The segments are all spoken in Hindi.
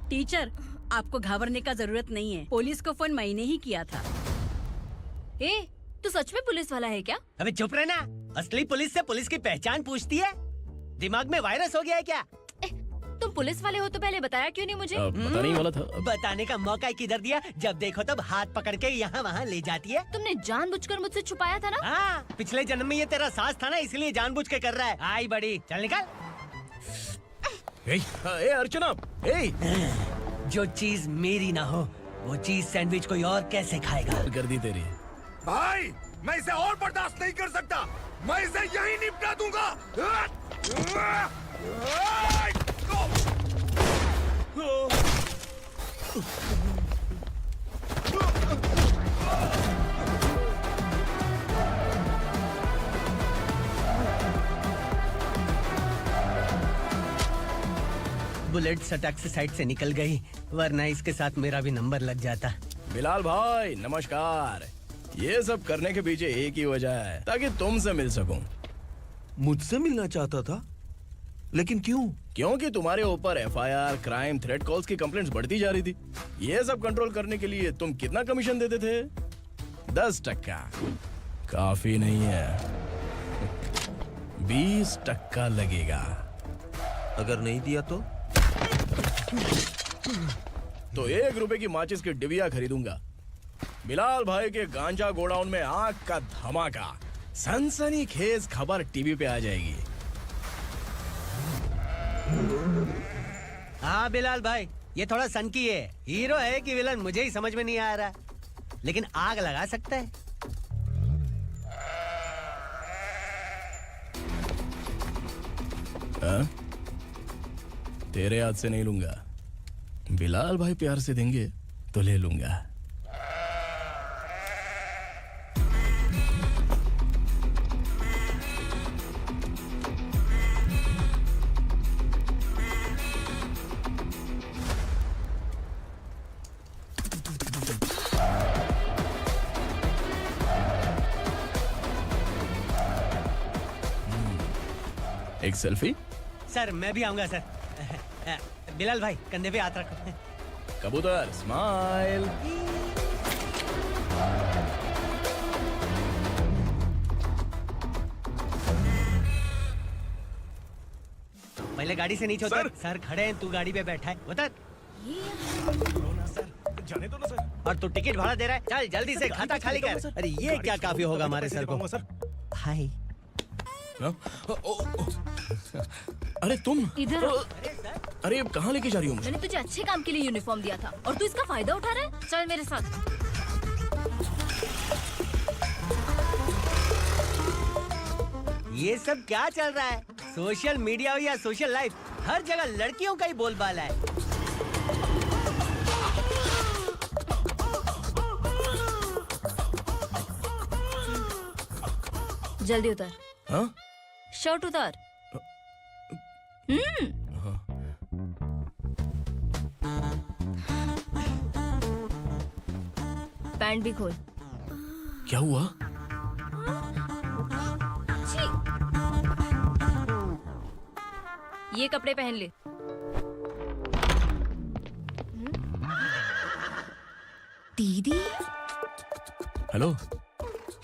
टीचर, आपको घबराने का जरूरत नहीं है। पुलिस को फोन मैंने ही किया था। ए, तू सच में पुलिस वाला है क्या? अबे चुप रहना। असली पुलिस से पुलिस की पहचान पूछती है? दिमाग में वायरस हो गया है क्या? तुम पुलिस वाले हो तो पहले बताया क्यों नहीं मुझे? बताने ही वाला था। बताने का मौका किधर दिया? जब देखो तब हाथ पकड़ के यहाँ वहाँ ले जाती है। तुमने जानबूझकर मुझसे छुपाया था ना? हाँ, पिछले जन्म में ये तेरा सास था ना, इसलिए जानबूझ के कर रहा है। आई बड़ी, चल निकल। ए अर्चना, जो चीज मेरी ना हो वो चीज सैंडविच कोई और कैसे खाएगा? कर दी तेरी। भाई, मैं इसे और बर्दाश्त नहीं कर सकता। मैं इसे यहीं निपटा दूंगा। बुलेट सटक से साइड से निकल गई, वरना इसके साथ मेरा भी नंबर लग जाता। बिलाल भाई नमस्कार। ये सब करने के पीछे एक ही वजह है, ताकि तुमसे मिल सकूं। मुझसे मिलना चाहता था, लेकिन क्यों? क्योंकि तुम्हारे ऊपर एफआईआर, क्राइम, थ्रेट कॉल्स की कंप्लेंट्स बढ़ती जा रही थी। ये सब कंट्रोल करने के लिए तुम कितना कमीशन देते थे? 10%। काफी नहीं है, 20% लगेगा। अगर नहीं दिया तो 1 रुपए की माचिस की डिबिया खरीदूंगा। बिलाल भाई के गांजा गोडाउन में आग का धमाका, सनसनीखेज खबर टीवी पे आ जाएगी। हाँ बिलाल भाई, ये थोड़ा सनकी है। हीरो है कि विलन मुझे ही समझ में नहीं आ रहा, लेकिन आग लगा सकता है। तेरे हाथ से नहीं लूंगा, बिलाल भाई प्यार से देंगे तो ले लूंगा। एक सेल्फी? सर मैं भी आऊंगा सर। बिलाल भाई कंधे पे हाथ रखो। कबूतर स्माइल। पहले गाड़ी से नीचे उतर। सर खड़े हैं, तू गाड़ी पे बैठा है, उतर। जाने दो ना सर। और तू टिकट भाड़ा दे रहा है, चल जल्दी से खाता खाली कर। अरे ये क्या काफी होगा हमारे सर को। हाय। अरे तुम इधर। अरे अब कहाँ लेके जा रही हो? मैंने तुझे अच्छे काम के लिए यूनिफॉर्म दिया था और तू इसका फायदा उठा रहा है। चल मेरे साथ। ये सब क्या चल रहा है? सोशल मीडिया हो या सोशल लाइफ, हर जगह लड़कियों का ही बोलबाला है। जल्दी उतर। हाँ? शर्ट उतार। पैंट भी खोल। क्या हुआ? ये कपड़े पहन ले। दीदी। हेलो,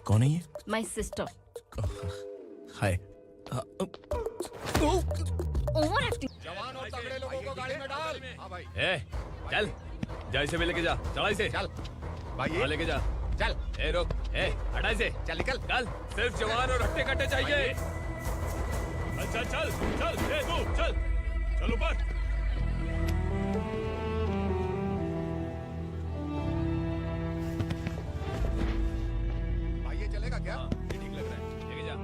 कौन है ये? My sister. Hi. Over acting. जवान और तगड़े लोगों को गाड़ी में डाल। हाँ भाई। ए, चल, जा इसे भी लेके जा, चला इसे। चल भाई, लेके जा। चल। ए रुक, ए हटा इसे। चल निकल। सिर्फ जवान और हट्टे कट्टे चाहिए। चल चल चल, ए तू चल, चल ऊपर। भाई ये चलेगा क्या? ये ठीक लग रहा है, लेके जा।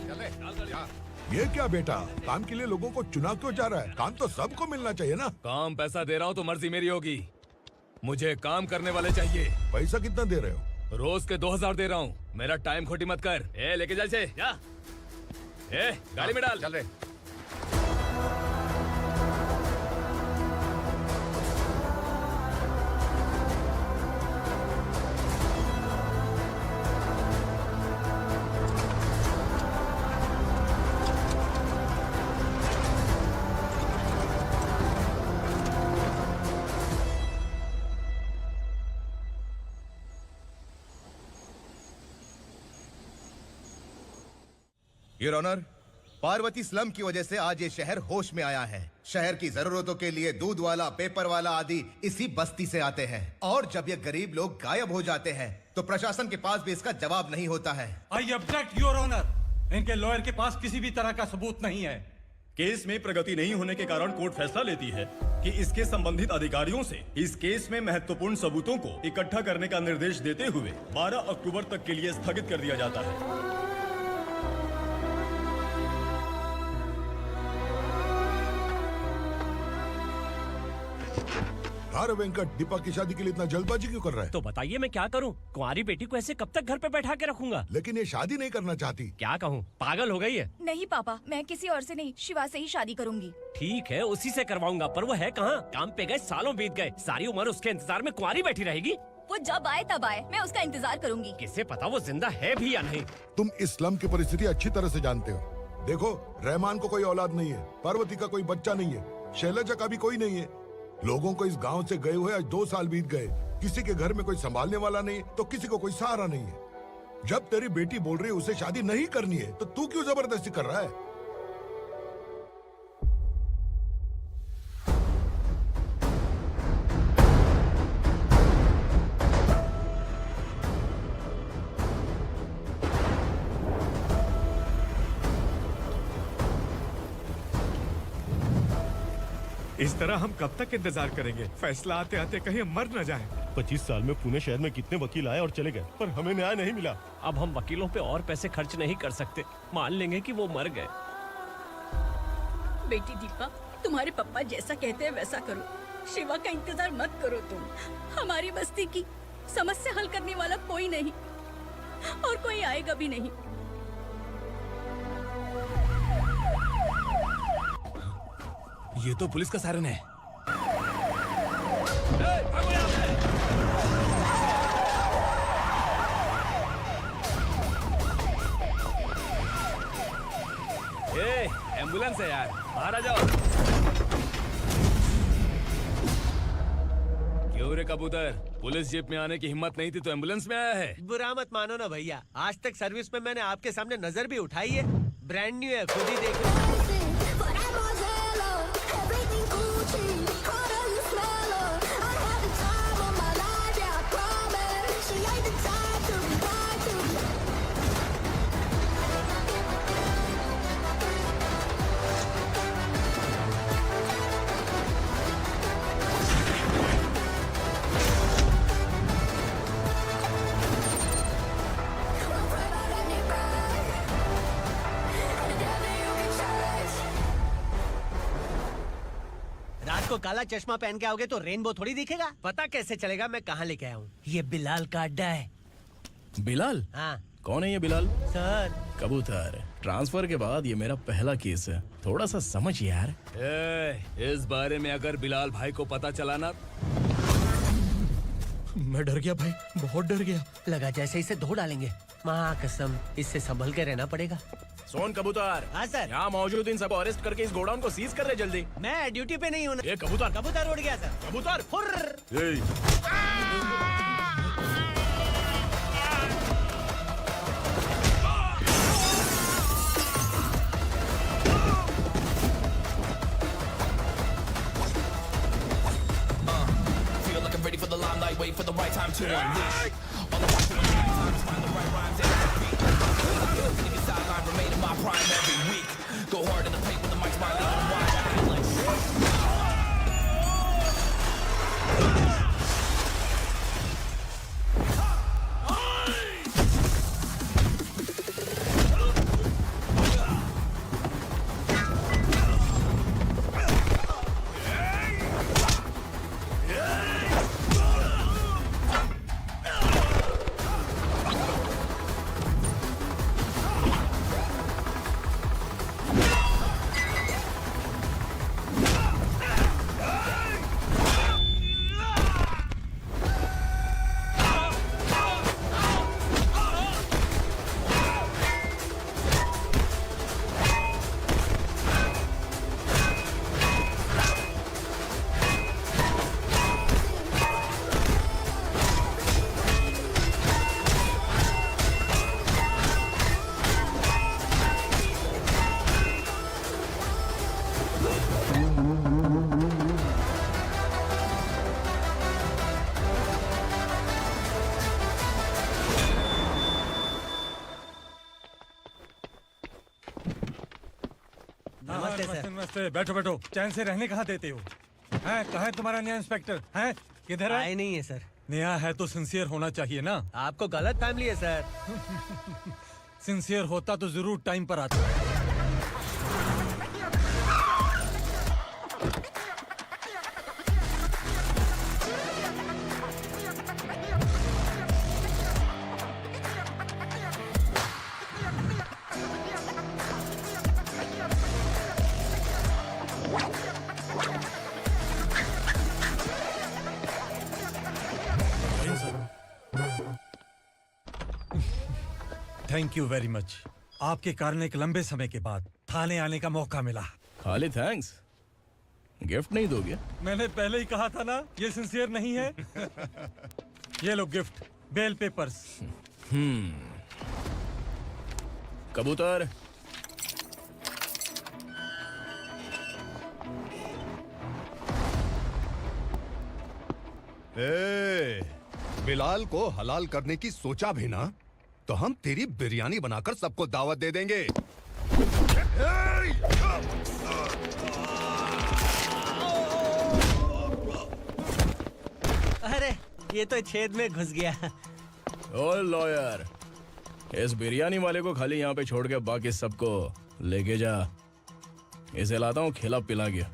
चले चल, चल, जा। ये क्या बेटा, काम के लिए लोगों को चुना क्यों जा रहा है? काम तो सबको मिलना चाहिए ना। काम पैसा दे रहा हूँ तो मर्जी मेरी होगी। मुझे काम करने वाले चाहिए। पैसा कितना दे रहे हो? रोज के 2000 दे रहा हूँ। मेरा टाइम खोटी मत कर। ए लेके जा इसे, जा। ए गाड़ी में डाल। चल रहे। योर ऑनर, पार्वती स्लम की वजह से आज ये शहर होश में आया है। शहर की जरूरतों के लिए दूध वाला, पेपर वाला आदि इसी बस्ती से आते हैं, और जब ये गरीब लोग गायब हो जाते हैं तो प्रशासन के पास भी इसका जवाब नहीं होता है। I object your honour. इनके लॉयर के पास किसी भी तरह का सबूत नहीं है। केस में प्रगति नहीं होने के कारण कोर्ट फैसला लेती है कि इसके संबंधित अधिकारियों से इस केस में महत्वपूर्ण सबूतों को इकट्ठा करने का निर्देश देते हुए 12 अक्टूबर तक के लिए स्थगित कर दिया जाता है। अरे वेंकट, दीपा की शादी के लिए इतना जल्दबाजी क्यों कर रहा है? तो बताइए मैं क्या करूं? कुंवारी बेटी को ऐसे कब तक घर पे बैठा के रखूंगा? लेकिन ये शादी नहीं करना चाहती। क्या कहूं, पागल हो गई है। नहीं पापा, मैं किसी और से नहीं, शिवा से ही शादी करूंगी। ठीक है, उसी से करवाऊंगा, पर वो है कहाँ? काम पे गए, सालों बीत गए, सारी उम्र उसके इंतजार में कुंवारी बैठी रहेगी। वो जब आए तब आए, मैं उसका इंतजार करूंगी। किसे पता वो जिंदा है भी या नहीं। तुम इस्लाम की परिस्थिति अच्छी तरह से जानते हो। देखो, रहमान को कोई औलाद नहीं है, पार्वती का कोई बच्चा नहीं है, शैलजा का भी कोई नहीं है। लोगों को इस गांव से गए हुए आज 2 साल बीत गए। किसी के घर में कोई संभालने वाला नहीं, तो किसी को कोई सहारा नहीं है। जब तेरी बेटी बोल रही है उसे शादी नहीं करनी है, तो तू क्यों जबरदस्ती कर रहा है? इस तरह हम कब तक इंतजार करेंगे? फैसला आते आते कहीं हम मर न जाएं। 25 साल में पुणे शहर में कितने वकील आए और चले गए, पर हमें न्याय नहीं मिला। अब हम वकीलों पे और पैसे खर्च नहीं कर सकते। मान लेंगे कि वो मर गए। बेटी दीपा, तुम्हारे पापा जैसा कहते हैं वैसा करो। शिवा का इंतजार मत करो तुम। हमारी बस्ती की समस्या हल करने वाला कोई नहीं, और कोई आएगा भी नहीं। ये तो पुलिस का सायरन है। ए, एम्बुलेंस है यार, बाहर आ जाओ। क्यों रे कबूतर, पुलिस जीप में आने की हिम्मत नहीं थी तो एम्बुलेंस में आया है? बुरा मत मानो ना भैया, आज तक सर्विस में मैंने आपके सामने नजर भी उठाई है। ब्रांड न्यू है, खुद ही देख लो। को काला चश्मा पहन के आओगे तो रेनबो थोड़ी दिखेगा। पता कैसे चलेगा मैं कहाँ लेके आया हूँ? ये बिलाल का अड्डा है। बिलाल? हाँ। कौन है ये बिलाल? सर, कबूतर, ट्रांसफर के बाद ये मेरा पहला केस है, थोड़ा सा समझ यार। इस बारे में अगर बिलाल भाई को पता चला ना। मैं डर गया भाई, बहुत डर गया। लगा जैसे इसे धो डालेंगे। माँ कसम, इससे संभल के रहना पड़ेगा। सोन कबूतर। हाँ सर। यहाँ मौजूद इन सबको अरेस्ट करके इस गोडाउन को सीज कर दे जल्दी। मैं ड्यूटी पे नहीं हूँ। ये कबूतर, कबूतर उड़ गया सर। कबूतर ready for the limelight, wait for the right time to unleash. All I want to do is find the right rhymes and beat. Niggas sideline remain in my prime every week. Go hard in the paint with the mic's wide open wide. I feel like नमस्ते सर। नमस्ते, बैठो बैठो। चैन से रहने कहाँ देते हो? हैं, कहाँ है तुम्हारा नया इंस्पेक्टर? हैं, किधर है? आए नहीं है सर। नया है तो सिंसियर होना चाहिए ना। आपको गलत फैमिली है सर। सिंसियर होता तो जरूर टाइम पर आता। Thank you very much. आपके कारण एक लंबे समय के बाद थाने आने का मौका मिला। खाली थैंक्स, गिफ्ट नहीं दोगे? मैंने पहले ही कहा था ना, ये सिंसियर नहीं है। ये लो गिफ्ट, बेल पेपर्स। कबूतर। बिलाल को हलाल करने की सोचा भी ना, तो हम तेरी बिरयानी बनाकर सबको दावत दे देंगे। अरे ये तो छेद में घुस गया। ओ लॉयर, इस बिरयानी वाले को खाली यहाँ पे छोड़ के बाकी सबको लेके जा। इसे लाता हूँ खिला पिला के।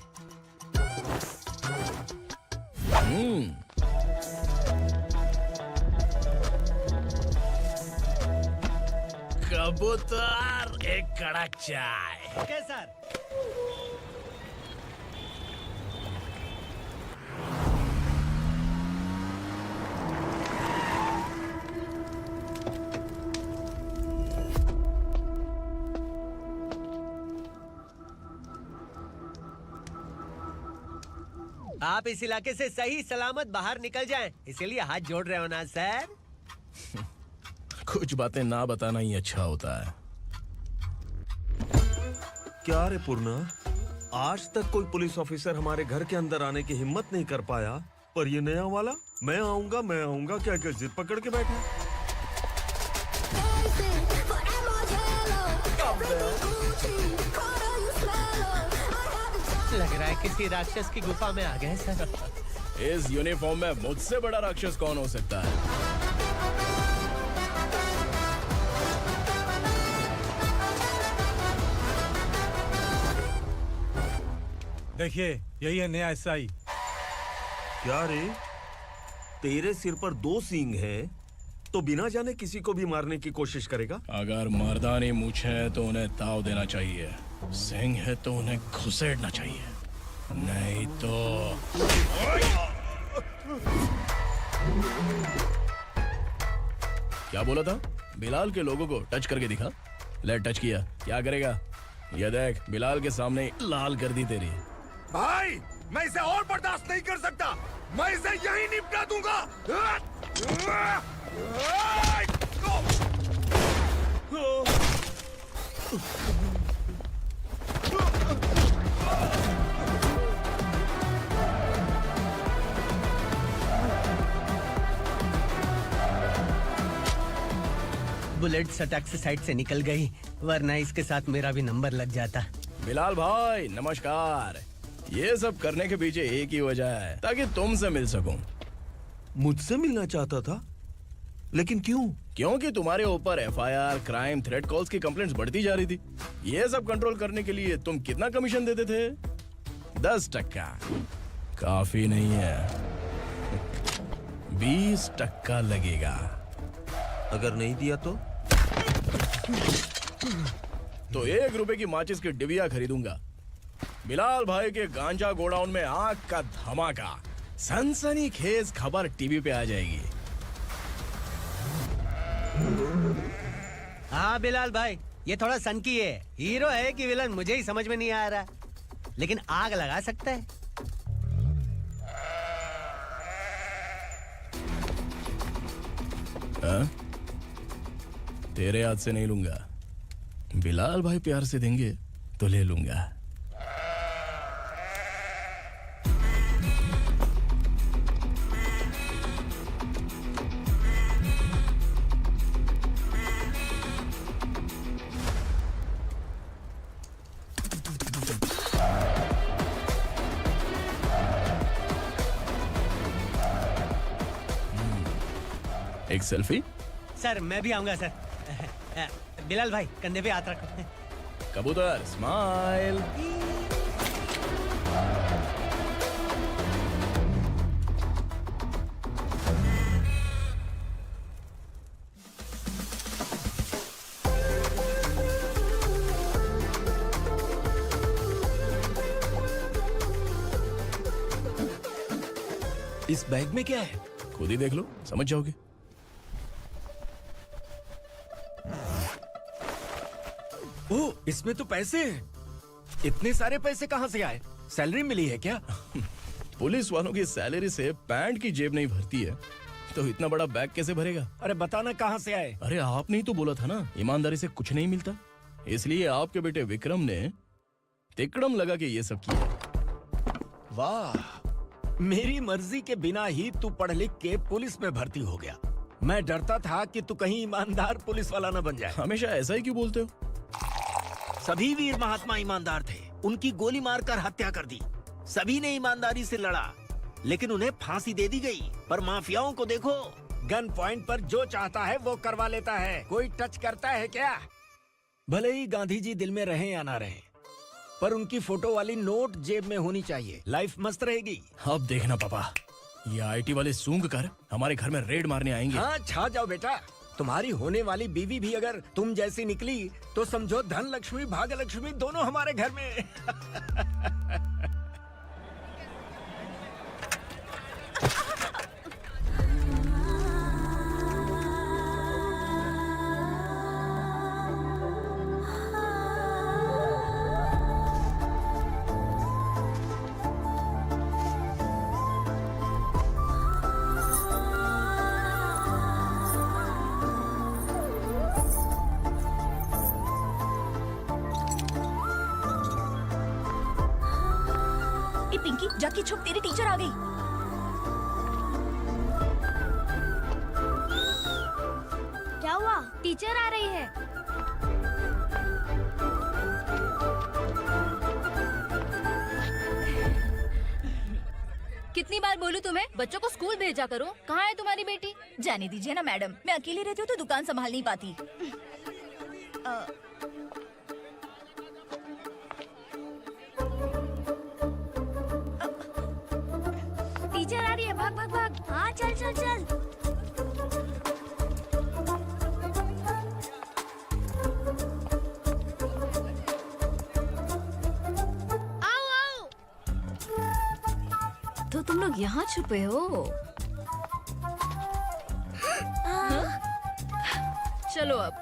कबूतर, एक कड़क चाय। Okay sir. आप इस इलाके से सही सलामत बाहर निकल जाएं, इसीलिए हाथ जोड़ रहे हो ना सर। कुछ बातें ना बताना ही अच्छा होता है। क्या रे पूर्णा, आज तक कोई पुलिस ऑफिसर हमारे घर के अंदर आने की हिम्मत नहीं कर पाया, पर ये नया वाला मैं आऊंगा क्या क्या जिद पकड़ के बैठा। लग रहा है किसी राक्षस की गुफा में आ गए सर। इस यूनिफॉर्म में मुझसे बड़ा राक्षस कौन हो सकता है? देखिए, यही है नया एसआई। क्या रे, तेरे सिर पर 2 सींग है तो बिना जाने किसी को भी मारने की कोशिश करेगा? अगर मर्दानी मूछें है तो उन्हें ताव देना चाहिए, सिंह है तो उन्हें घुसेड़ना चाहिए, नहीं तो। क्या बोला था? बिलाल के लोगों को टच करके दिखा। ले टच किया, क्या करेगा? ये देख, बिलाल के सामने लाल कर दी तेरी। भाई, मैं इसे और बर्दाश्त नहीं कर सकता। मैं इसे यहीं निपटा दूंगा। बुलेट सटक से साइड से निकल गई, वरना इसके साथ मेरा भी नंबर लग जाता। बिलाल भाई नमस्कार। ये सब करने के पीछे एक ही वजह है, ताकि तुमसे मिल सकूं। मुझसे मिलना चाहता था, लेकिन क्यों? क्योंकि तुम्हारे ऊपर एफआईआर, क्राइम, थ्रेट कॉल्स की कंप्लेंट्स बढ़ती जा रही थी। ये सब कंट्रोल करने के लिए तुम कितना कमीशन देते थे? 10%। काफी नहीं है, 20% लगेगा। अगर नहीं दिया तो 1 रुपए की माचिस की डिबिया खरीदूंगा। बिलाल भाई के गांजा गोडाउन में आग का धमाका, सनसनीखेज खबर टीवी पे आ जाएगी। हाँ बिलाल भाई, ये थोड़ा सनकी है। हीरो है कि विलन मुझे ही समझ में नहीं आ रहा, लेकिन आग लगा सकता है। हाँ? तेरे हाथ से नहीं लूंगा, बिलाल भाई प्यार से देंगे तो ले लूंगा। एक सेल्फी? सर मैं भी आऊंगा सर। बिलाल भाई कंधे पे हाथ रखो। कबूतर स्माइल। इस बैग में क्या है? खुद ही देख लो, समझ जाओगे। ओह, इसमें तो पैसे हैं। इतने सारे पैसे कहाँ से आए? सैलरी मिली है क्या? पुलिस वालों की सैलरी से पैंट की जेब नहीं भरती है, तो इतना बड़ा बैग कैसे भरेगा? अरे बताना कहाँ से आए? अरे आपने ही तो बोला था ना, ईमानदारी से कुछ नहीं मिलता। इसलिए आपके बेटे विक्रम ने तिकड़म लगा के ये सब किया। वाह, मेरी मर्जी के बिना ही तू पढ़ लिख के पुलिस में भर्ती हो गया। मैं डरता था कि तू कहीं ईमानदार पुलिस वाला न बन जाए। हमेशा ऐसा ही क्यों बोलते हो? सभी वीर महात्मा ईमानदार थे, उनकी गोली मारकर हत्या कर दी। सभी ने ईमानदारी से लड़ा, लेकिन उन्हें फांसी दे दी गई। पर माफियाओं को देखो, गन पॉइंट पर जो चाहता है वो करवा लेता है। कोई टच करता है क्या? भले ही गांधी जी दिल में रहे या ना रहे, पर उनकी फोटो वाली नोट जेब में होनी चाहिए। लाइफ मस्त रहेगी। अब देखना पापा, ये आईटी वाले सूंघ कर हमारे घर में रेड मारने आएंगे। हाँ, छा जाओ बेटा। तुम्हारी होने वाली बीवी भी अगर तुम जैसी निकली तो समझो धन लक्ष्मी भाग्य लक्ष्मी दोनों हमारे घर में। पिंकी, जाके छुप, तेरी टीचर आ गई। क्या हुआ? टीचर आ रही है। कितनी बार बोलूं तुम्हें, बच्चों को स्कूल भेजा करो। कहाँ है तुम्हारी बेटी? जाने दीजिए ना मैडम, मैं अकेली रहती हूँ तो दुकान संभाल नहीं पाती। टीचर आ रही है, भाग भाग भाग। हाँ चल चल चल। आओ आओ। तो तुम लोग यहाँ छुपे हो? चलो अब।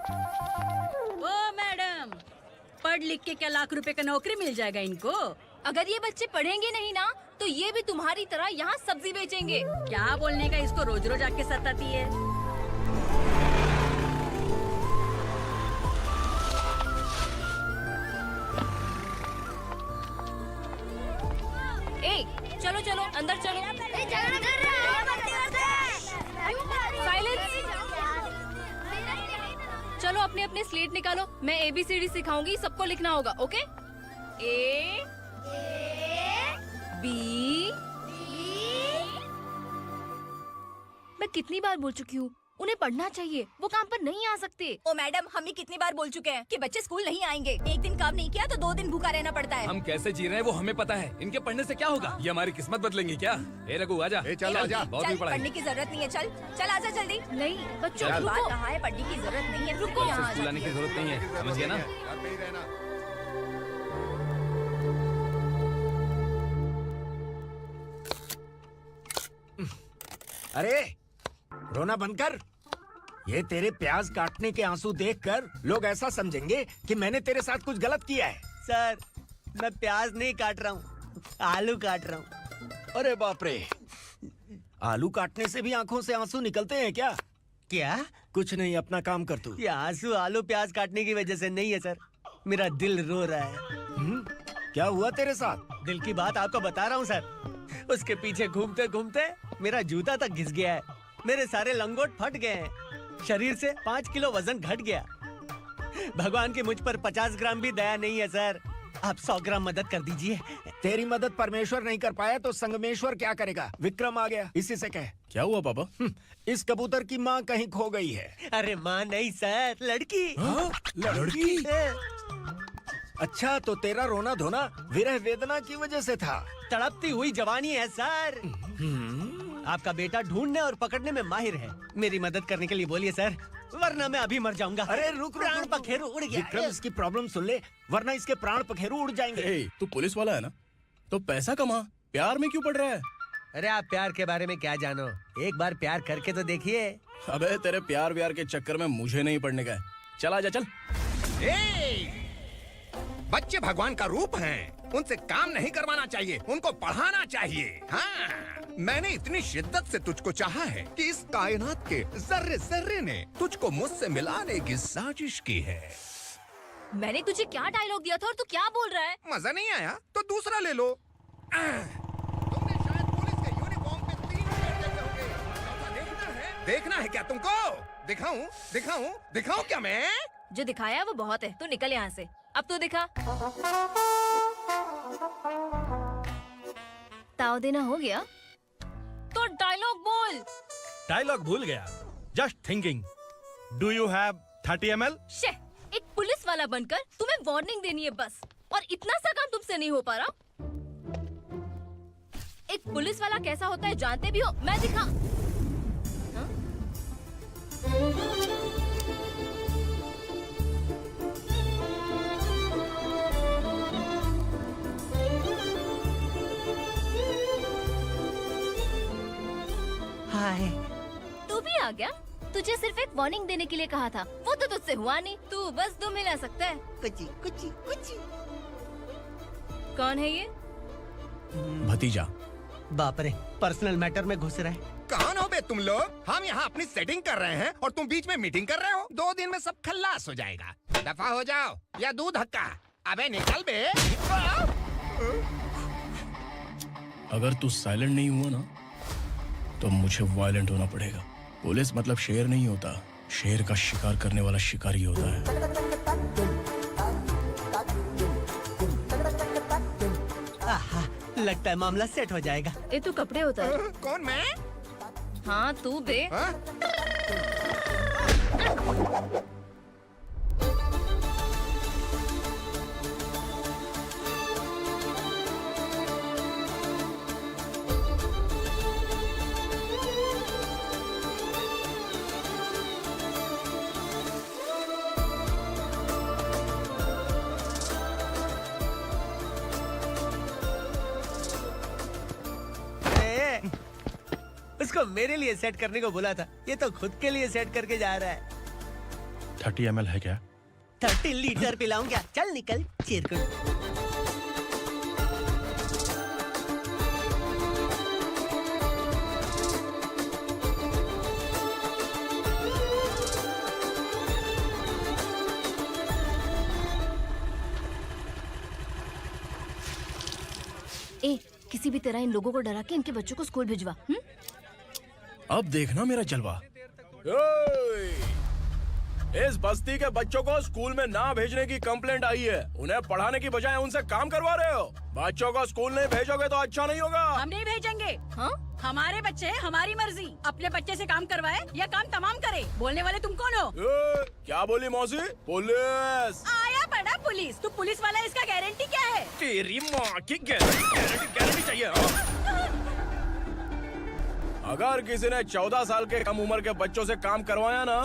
ओ मैडम, पढ़ लिख के क्या लाख रुपए का नौकरी मिल जाएगा इनको? अगर ये बच्चे पढ़ेंगे नहीं ना, तो ये भी तुम्हारी तरह यहाँ सब्जी बेचेंगे। क्या बोलने का, इसको रोज रोज आके सताती है। ए, चलो चलो अंदर चलो। साइलेंस। चलो अपने अपने स्लेट निकालो, मैं ABCD सिखाऊंगी, सबको लिखना होगा। ओके? A B. मैं कितनी बार बोल चुकी हूँ उन्हें पढ़ना चाहिए, वो काम पर नहीं आ सकते। ओ मैडम, हम भी कितनी बार बोल चुके हैं कि बच्चे स्कूल नहीं आएंगे। एक दिन काम नहीं किया तो 2 दिन भूखा रहना पड़ता है। हम कैसे जी रहे हैं वो हमें पता है। इनके पढ़ने से क्या होगा? ये हमारी किस्मत बदलेंगी क्या? ए रघु आजा। चल आजा। बहुत भी पढ़ाई। पढ़ने की जरूरत नहीं है। चल चल आजा जल्दी। नहीं बच्चों चल। रुको। कहा है पढ़ने की जरूरत नहीं है। रुको यहाँ आ स्कूल आने की जरूरत नहीं है, समझ गया ना? घर पे ही रहना। अरे रोना बंद कर। ये तेरे प्याज काटने के आंसू देखकर लोग ऐसा समझेंगे कि मैंने तेरे साथ कुछ गलत किया है। सर, मैं प्याज नहीं काट रहा हूँ, आलू काट रहा हूँ। अरे बाप रे, आलू काटने से भी आंखों से आंसू निकलते हैं क्या? क्या? कुछ नहीं, अपना काम कर तू। ये आंसू आलू प्याज काटने की वजह से नहीं है सर, मेरा दिल रो रहा है। क्या हुआ तेरे साथ? दिल की बात आपको बता रहा हूँ सर। उसके पीछे घूमते घूमते मेरा जूता तक घिस गया है, मेरे सारे लंगोट फट गए हैं, शरीर से 5 किलो वजन घट गया। भगवान की मुझ पर 50 ग्राम भी दया नहीं है सर, आप 100 ग्राम मदद कर दीजिए। तेरी मदद परमेश्वर नहीं कर पाया तो संगमेश्वर क्या करेगा? विक्रम आ गया, इसी से कह। क्या हुआ पापा? इस कबूतर की माँ कहीं खो गई है। अरे माँ नहीं सर, लड़की। लड़की? अच्छा, तो तेरा रोना धोना विरह वेदना की वजह से था। तड़पती हुई जवानी है सर। आपका बेटा ढूंढने और पकड़ने में माहिर है, मेरी मदद करने के लिए बोलिए सर, वरना मैं अभी मर जाऊंगा। अरे रुक, प्राण पखेरु उड़ गया। विक्रम, इसकी प्रॉब्लम सुन ले, वरना इसके प्राण पखेरु उड़ जाएंगे। ए, तू पुलिस वाला है ना, तो पैसा कमा, प्यार में क्यों पड़ रहा है? अरे आप प्यार के बारे में क्या जानो, एक बार प्यार करके तो देखिए। अबे तेरे प्यार व्यार के चक्कर में मुझे नहीं पड़ने का है। चल आजा चल। बच्चे भगवान का रूप हैं, उनसे काम नहीं करवाना चाहिए, उनको पढ़ाना चाहिए। हाँ, मैंने इतनी शिद्दत से तुझको चाहा है कि इस कायनात के जर्रे जर्रे ने तुझको मुझसे मिलाने की साजिश की है। मैंने तुझे क्या डायलॉग दिया था और तू क्या बोल रहा है? मजा नहीं आया तो दूसरा ले लो। तुमने शायद पुलिस के यूनिफॉर्म पे 3 शेर देखे होंगे। देखना है क्या तुमको? दिखाऊं दिखाऊं दिखाऊं क्या मैं? जो दिखाया है वो बहुत है, तू निकल यहाँ से। अब तू दिखा। ताव देना हो गया तो डायलॉग बोल। डायलॉग भूल गया। Just thinking, do you have 30 ml? शे, एक पुलिस वाला बनकर तुम्हें वार्निंग देनी है बस, और इतना सा काम तुमसे नहीं हो पा रहा। एक पुलिस वाला कैसा होता है जानते भी हो? मैं दिखा। हाँ? हाय। तू भी आ गया? तुझे सिर्फ एक वार्निंग देने के लिए कहा था, वो तो तुझसे हुआ नहीं। तू बस दुम हिला सकता है। कुची कुची कुची। कौन है ये? भतीजा। बाप रे, पर्सनल मैटर में घुस रहे। कौन हो बे तुम लोग? हम यहाँ अपनी सेटिंग कर रहे हैं और तुम बीच में मीटिंग कर रहे हो। 2 दिन में सब खल्लास हो जाएगा। दफा हो जाओ या दूध हक्का। अबे निकल बे। अगर तू साइलेंट नहीं हुआ ना तो मुझे वायलेंट होना पड़ेगा। पुलिस मतलब शेर नहीं होता, शेर का शिकार करने वाला शिकारी होता है। आहा, लगता है मामला सेट हो जाएगा। ये तू कपड़े उतार। कौन मैं? हाँ तू बे। उसको मेरे लिए सेट करने को बोला था, ये तो खुद के लिए सेट करके जा रहा है। 30 ml है क्या? 30 लीटर पिलाऊं क्या? चल निकल चिरकुट। ए, किसी भी तरह इन लोगों को डरा के इनके बच्चों को स्कूल भिजवा। अब देखना मेरा जलवा। इस बस्ती के बच्चों को स्कूल में ना भेजने की कंप्लेंट आई है। उन्हें पढ़ाने की बजाय उनसे काम करवा रहे हो। बच्चों को स्कूल नहीं भेजोगे तो अच्छा नहीं होगा। हम नहीं भेजेंगे। हाँ? हमारे बच्चे हमारी मर्जी। अपने बच्चे से काम करवाए या काम तमाम करे। बोलने वाले तुम कौन हो? क्या बोली मौसी? पुलिस आया पड़ा पुलिस। तू पुलिस वाला, इसका गारंटी क्या है? तेरी माँ की गारंटी चाहिए। अगर किसी ने 14 साल के कम उम्र के बच्चों से काम करवाया ना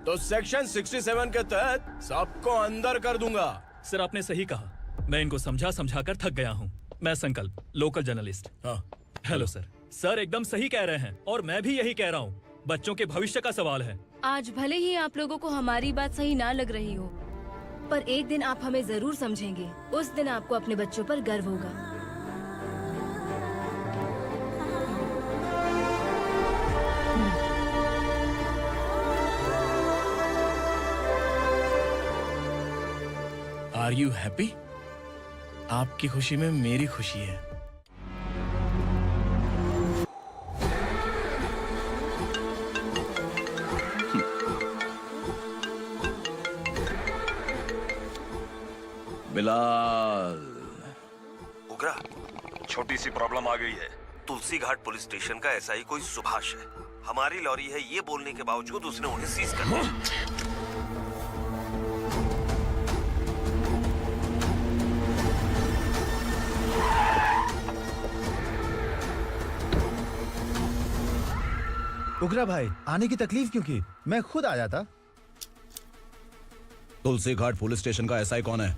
तो सेक्शन 67 के तहत सबको अंदर कर दूंगा। सर आपने सही कहा। मैं इनको समझा कर थक गया हूँ। मैं संकल्प, लोकल जर्नलिस्ट। हाँ। Hello sir. सर एकदम सही कह रहे हैं और मैं भी यही कह रहा हूँ। बच्चों के भविष्य का सवाल है। आज भले ही आप लोगों को हमारी बात सही ना लग रही हो, पर एक दिन आप हमें जरूर समझेंगे। उस दिन आपको अपने बच्चों पर गर्व होगा। Are you happy? आपकी खुशी में मेरी खुशी है। बिलाल। उगरा, छोटी सी प्रॉब्लम आ गई है। तुलसी घाट पुलिस स्टेशन का एसआई कोई सुभाष है। हमारी लॉरी है ये बोलने के बावजूद उसने उन्हें सीज कर दिया। उगरा भाई, आने की तकलीफ क्यों की? मैं खुद आ जाता। तुलसी घाट पुलिस स्टेशन का एसआई कौन है?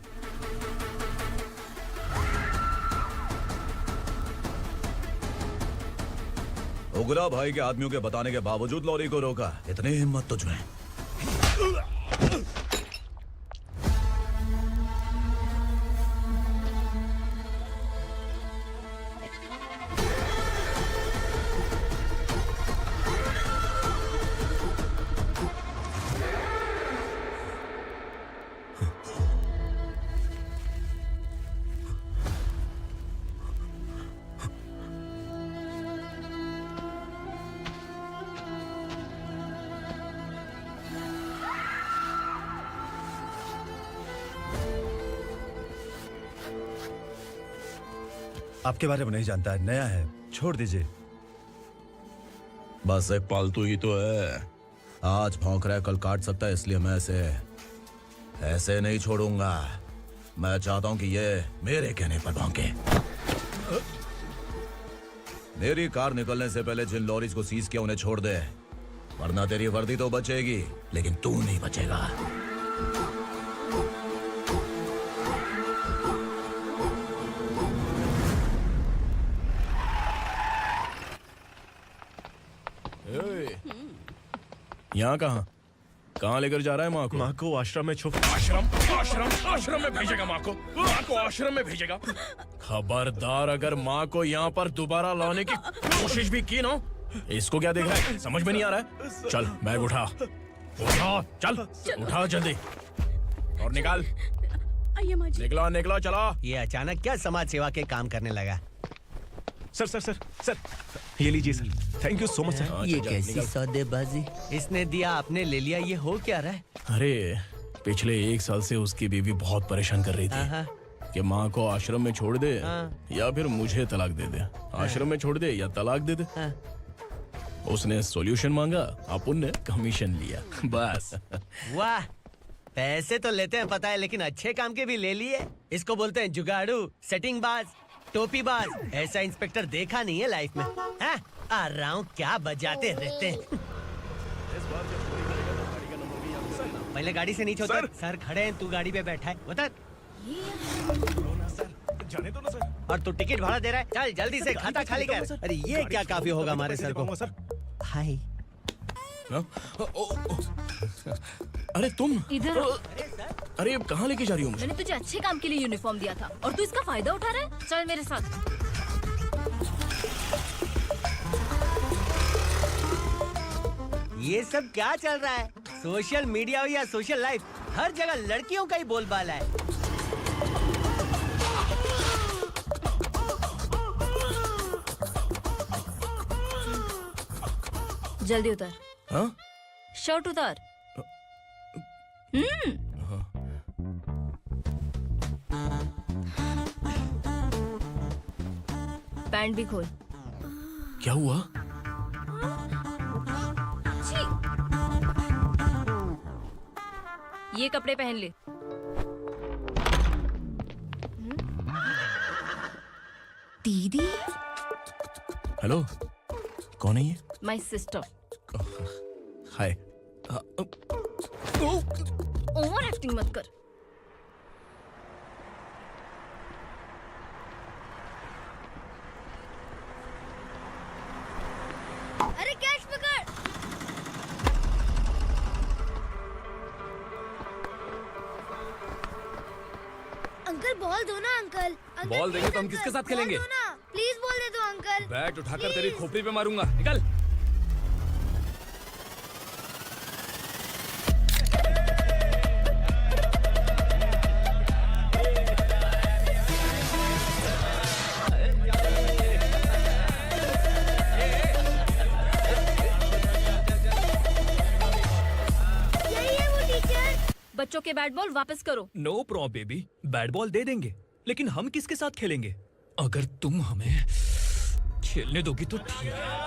उगरा भाई के आदमियों के बताने के बावजूद लॉरी को रोका। इतनी हिम्मत तुझमें? आपके बारे में नहीं जानता है, नया है, छोड़ दीजिए। बस एक पालतू ही तो है। आज भौंक रहा है, कल काट सकता है, इसलिए मैं ऐसे नहीं छोड़ूंगा। मैं चाहता हूं कि ये मेरे कहने पर भौंके। मेरी कार निकलने से पहले जिन लॉरीज को सीज किया उन्हें छोड़ दे, वरना तेरी वर्दी तो बचेगी लेकिन तू नहीं बचेगा। यहाँ कहाँ लेकर जा रहा है माँ को? माँ को आश्रम में छुप। आश्रम में भेजेगा माँ को आश्रम में भेजेगा। खबरदार, अगर माँ को यहाँ पर दोबारा लाने की कोशिश भी की ना, इसको क्या देख रहा है? समझ में नहीं आ रहा है? चल बैग उठा, चल उठा जल्दी और निकाल। निकला चला। ये अचानक क्या समाज सेवा के काम करने लगा? सर ये लीजिए sir. Thank you so much sir. ये कैसी सौदेबाजी? इसने दिया आपने ले लिया, ये हो क्या रहा है? अरे पिछले 1 साल से उसकी बीवी बहुत परेशान कर रही थी कि माँ को आश्रम में छोड़ दे या फिर मुझे तलाक दे दे। आश्रम में छोड़ दे या तलाक दे दे। उसने सॉल्यूशन मांगा, अपन ने कमीशन लिया, बस। वाह, पैसे तो लेते हैं पता है, लेकिन अच्छे काम के भी ले लिए। इसको बोलते हैं जुगाड़ू, सेटिंग बाज, टोपी बाज। ऐसा इंस्पेक्टर देखा नहीं है लाइफ में। हाँ? आ रहा हूँ, क्या बजाते रहते हैं। पहले गाड़ी से नीचे उतर। सर खड़े हैं, तू गाड़ी पे बैठा है, उतर। जाने दो ना सर। और तू टिकट भाड़ा दे रहा है? चल जल्दी से खाता खाली कर। अरे ये क्या काफी होगा हमारे सर को? हाय। अरे तुम इधर। अरे अब कहाँ लेके जा रही हो मुझे? मैंने तुझे अच्छे काम के लिए यूनिफॉर्म दिया था और तू इसका फायदा उठा रहा है। चल मेरे साथ। ये सब क्या चल रहा है? सोशल मीडिया हो या सोशल लाइफ, हर जगह लड़कियों का ही बोलबाला है। जल्दी उतर। हाँ? शर्ट उतार। पैंट भी खोल। क्या हुआ? ये कपड़े पहन ले। दीदी। हेलो, कौन है ये? My sister. Hi. Over acting मत कर। अरे कैच पकड़। अंकल बॉल दो ना अंकल। बॉल देंगे तो हम किसके साथ खेलेंगे? प्लीज बॉल दे दो अंकल। बैट उठाकर तेरी खोपड़ी पे मारूंगा। निकल। बच्चों के बैट बॉल वापस करो। No problem baby, bat ball दे देंगे, लेकिन हम किसके साथ खेलेंगे? अगर तुम हमें खेलने दोगी तो ठीक है।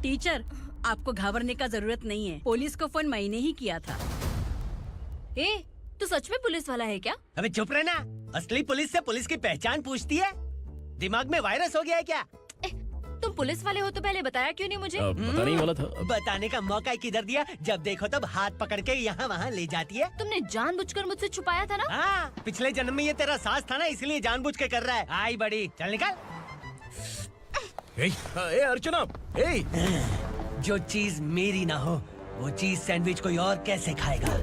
टीचर, आपको घबराने का जरूरत नहीं है। पुलिस को फोन मैंने ही किया था। ए, तू सच में पुलिस वाला है क्या? अबे चुप रहना। असली पुलिस से पुलिस की पहचान पूछती है? दिमाग में वायरस हो गया है क्या? तुम पुलिस वाले हो तो पहले बताया क्यों नहीं मुझे? बताने ही वाला था। बताने का मौका किधर दिया? जब देखो तब हाथ पकड़ के यहाँ वहाँ ले जाती है। तुमने जानबूझकर मुझसे छुपाया था ना? हाँ, पिछले जन्म में ये तेरा सास था ना, इसलिए जानबूझ के कर रहा है। आई बड़ी, चल निकल। ए अर्चना, ए! जो चीज मेरी ना हो, वो चीज सैंडविच कोई और कैसे खाएगा?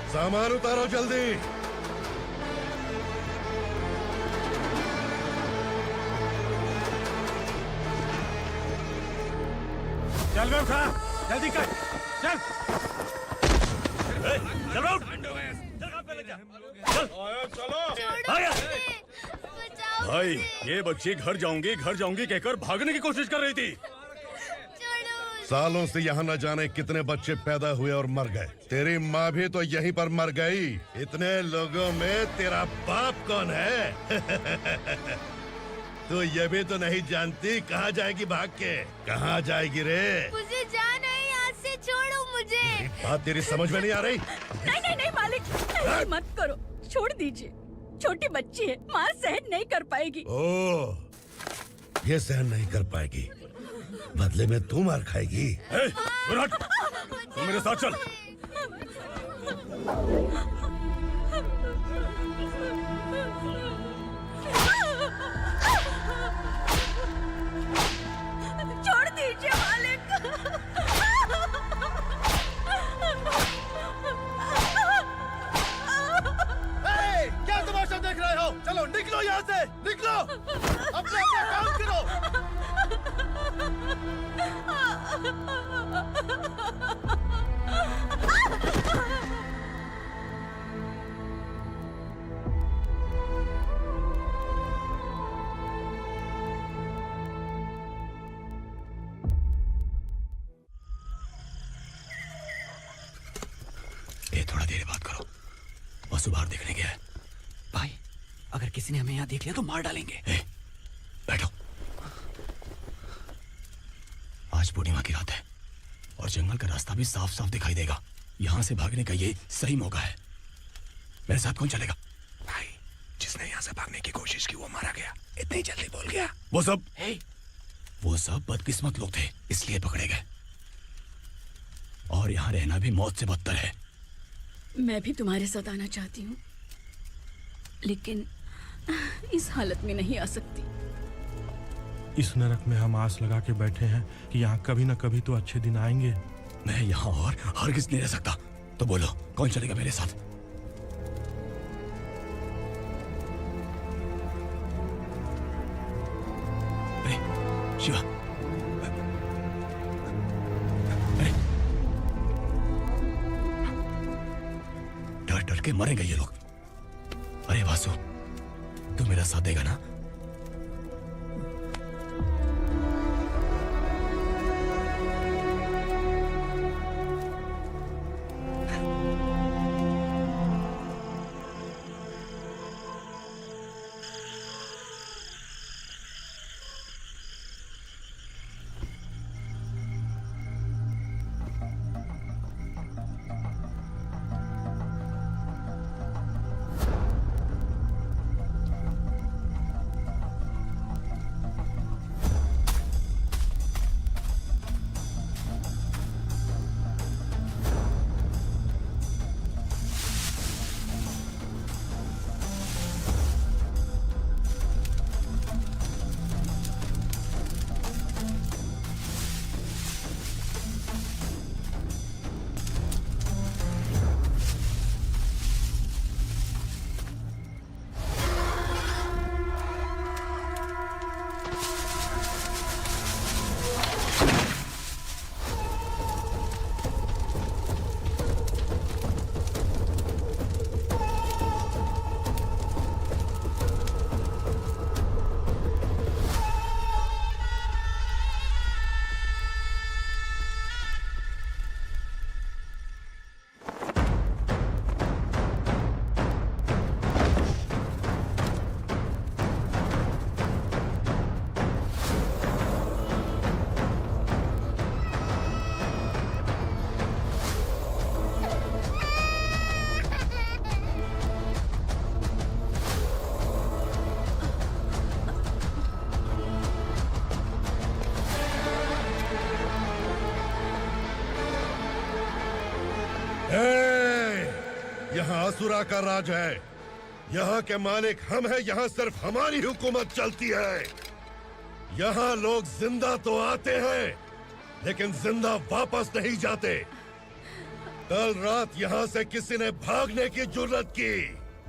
सामान उतारो जल्दी। चल बे उठा, जल्दी कर, चल। चल राउट, चलो आया। भाई ये बच्ची घर जाऊंगी कहकर भागने की कोशिश कर रही थी। सालों से यहाँ न जाने कितने बच्चे पैदा हुए और मर गए। तेरी माँ भी तो यहीं पर मर गई। इतने लोगों में तेरा बाप कौन है? तू ये भी तो नहीं जानती कहाँ जाएगी भाग के? कहाँ जाएगी रे? मुझे जाना है, यहाँ से छोड़ो मुझे। बात तेरी समझ में नहीं आ रही? नहीं मालिक, ऐसे मत करो, छोड़ दीजिए। छोटी बच्ची है, माँ सहन नहीं कर पाएगी। ओह, ये सहन नहीं कर पाएगी, बदले में तू मार खाएगी। विराट, तू मेरे साथ चल। छोड़ दीजिए मालिक। क्या तमाशा देख रहे हो? चलो निकलो यहाँ से, निकलो। अपना काम करो। ये थोड़ा देर बात करो, बस बाहर देखने गया है। भाई, अगर किसी ने हमें यहाँ देख लिया तो मार डालेंगे। बैठो। आज पूर्णिमा की रात है और जंगल का रास्ता भी साफ साफ दिखाई देगा। यहाँ से भागने का ये सही मौका है। मेरे साथ कौन चलेगा? भाई, जिसने यहाँ से भागने की कोशिश की वो मारा गया। इतनी जल्दी बोल गया। वो सब बदकिस्मत लोग थे, इसलिए पकड़े गए। और यहाँ रहना भी मौत से बदतर है। मैं भी तुम्हारे साथ आना चाहती हूँ, लेकिन इस हालत में नहीं आ सकती। इस नरक में हम आस लगा के बैठे हैं कि यहाँ कभी न कभी तो अच्छे दिन आएंगे। मैं यहाँ और हरगिज़ नहीं रह सकता। तो बोलो, कौन चलेगा मेरे साथ? अरे शिवा, अरे डर डर के मरेंगे ये लोग। अरे वासु, तू मेरा साथ देगा ना? यहाँ असुरा का राज है। यहाँ के मालिक हम हैं। यहाँ सिर्फ हमारी हुकूमत चलती है। यहाँ लोग जिंदा तो आते हैं, लेकिन जिंदा वापस नहीं जाते। कल रात यहाँ से किसी ने भागने की जुर्रत की,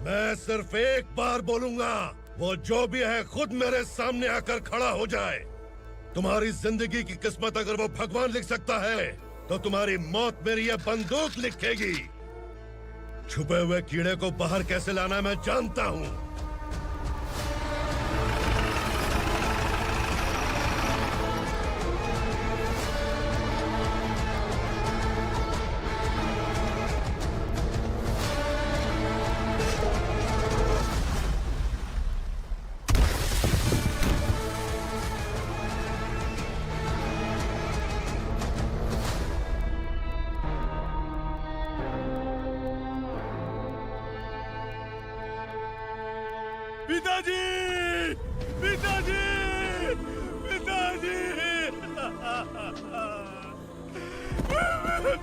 मैं सिर्फ एक बार बोलूंगा, वो जो भी है खुद मेरे सामने आकर खड़ा हो जाए। तुम्हारी जिंदगी की किस्मत अगर वो भगवान लिख सकता है तो तुम्हारी मौत मेरी ये बंदूक लिखेगी। छुपे हुए कीड़े को बाहर कैसे लाना मैं जानता हूँ। पिताजी, पिताजी, पिताजी,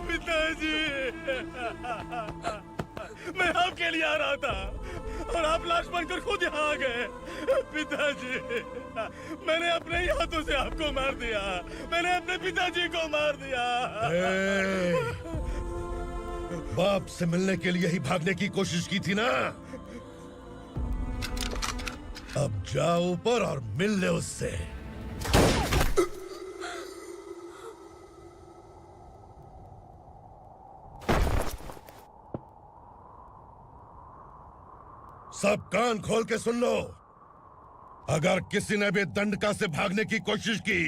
पिताजी, मैं आपके लिए आ रहा था और आप लाश बनकर खुद यहाँ आ गए। पिताजी, मैंने अपने ही हाथों से आपको मार दिया। मैंने अपने पिताजी को मार दिया। बाप से मिलने के लिए ही भागने की कोशिश की थी ना? अब जाओ ऊपर और मिल ले उससे। सब कान खोल के सुन लो। अगर किसी ने भी दंडका से भागने की कोशिश की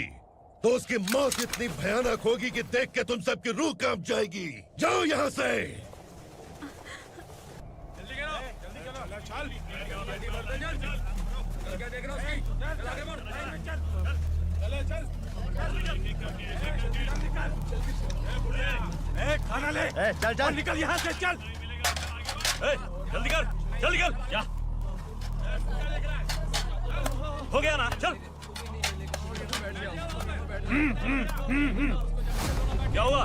तो उसकी मौत इतनी भयानक होगी कि देख के तुम सबकी रूह कांप जाएगी। जाओ यहाँ से। खाना ले। चल चल निकल यहाँ से, चल। जल्दी कर, जल्दी कर। क्या हो गया ना? चल। क्या हुआ?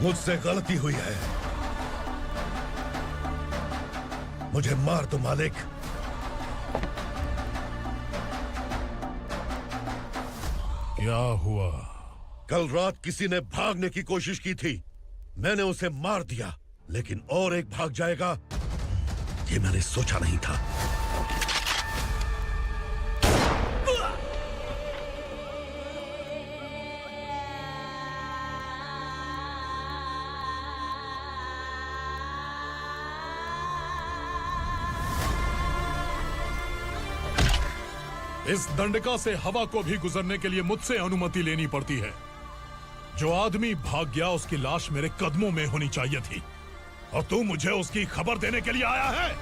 मुझसे गलती हुई है, मुझे मार दो मालिक। क्या हुआ? कल रात किसी ने भागने की कोशिश की थी, मैंने उसे मार दिया, लेकिन और एक भाग जाएगा ये मैंने सोचा नहीं था। इस दंडका से हवा को भी गुजरने के लिए मुझसे अनुमति लेनी पड़ती है। जो आदमी भाग गया उसकी लाश मेरे कदमों में होनी चाहिए थी, और तू मुझे उसकी खबर देने के लिए आया है।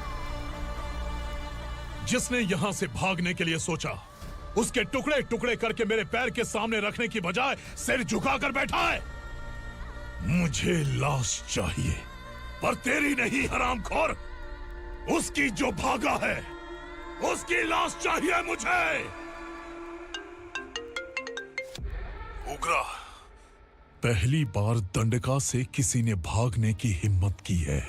जिसने यहां से भागने के लिए सोचा उसके टुकड़े टुकड़े करके मेरे पैर के सामने रखने की बजाय सिर झुकाकर बैठा है। मुझे लाश चाहिए, पर तेरी नहीं हरामखोर, उसकी जो भागा है उसकी लाश चाहिए मुझे। उग्रा, पहली बार दंडका से किसी ने भागने की हिम्मत की है।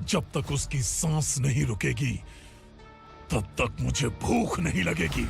जब तक उसकी सांस नहीं रुकेगी तब तक मुझे भूख नहीं लगेगी।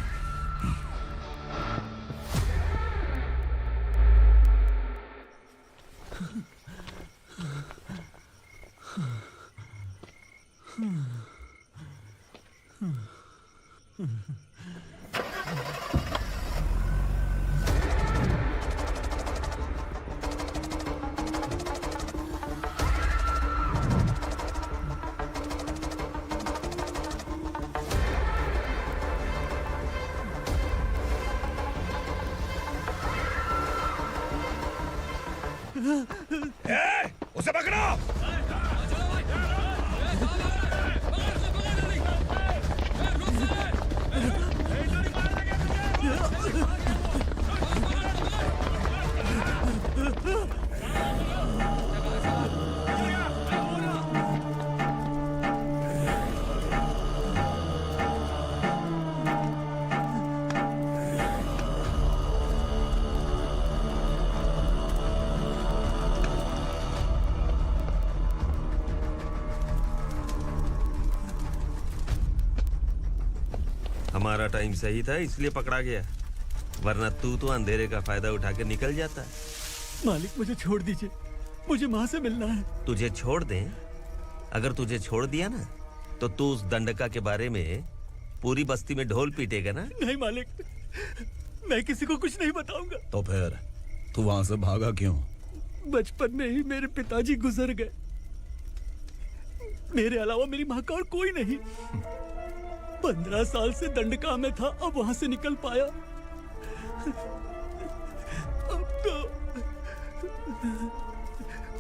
हमारा टाइम सही था इसलिए पकड़ा गया, वरना तू तो अंधेरे का फायदा उठा के निकल जाता। मालिक मुझे छोड़ दीजिए, मुझे माँ से मिलना है। तुझे छोड़ दें? अगर तुझे छोड़ दिया ना तो तू उस दंडका के बारे में पूरी बस्ती में ढोल पीटेगा ना। नहीं मालिक, मैं किसी को कुछ नहीं बताऊंगा। तो फिर तू वहां से भागा क्यों? बचपन में ही मेरे पिताजी गुजर गए, मेरे अलावा मेरी माँ का और कोई नहीं। 15 साल से दंडका में था, अब वहां से निकल पाया। अब तो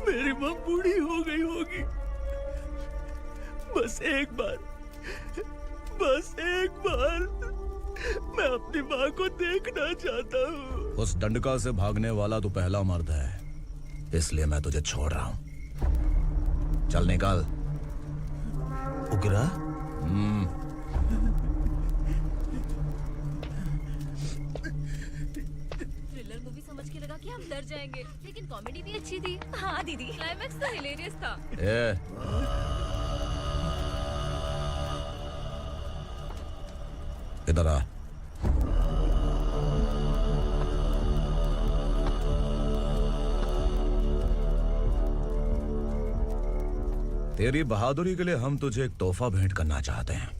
मेरी माँ बूढ़ी हो गई होगी। बस एक बार मैं अपनी माँ को देखना चाहता हूँ। उस दंडका से भागने वाला तू पहला मर्द है, इसलिए मैं तुझे छोड़ रहा हूँ। चल निकल। उग्रा? थ्रिलर मूवी समझ के लगा कि हम डर जाएंगे, लेकिन कॉमेडी भी अच्छी थी। हाँ दीदी, क्लाइमैक्स तो हिलेरियस था। इधर आ। तेरी बहादुरी के लिए हम तुझे एक तोहफा भेंट करना चाहते हैं।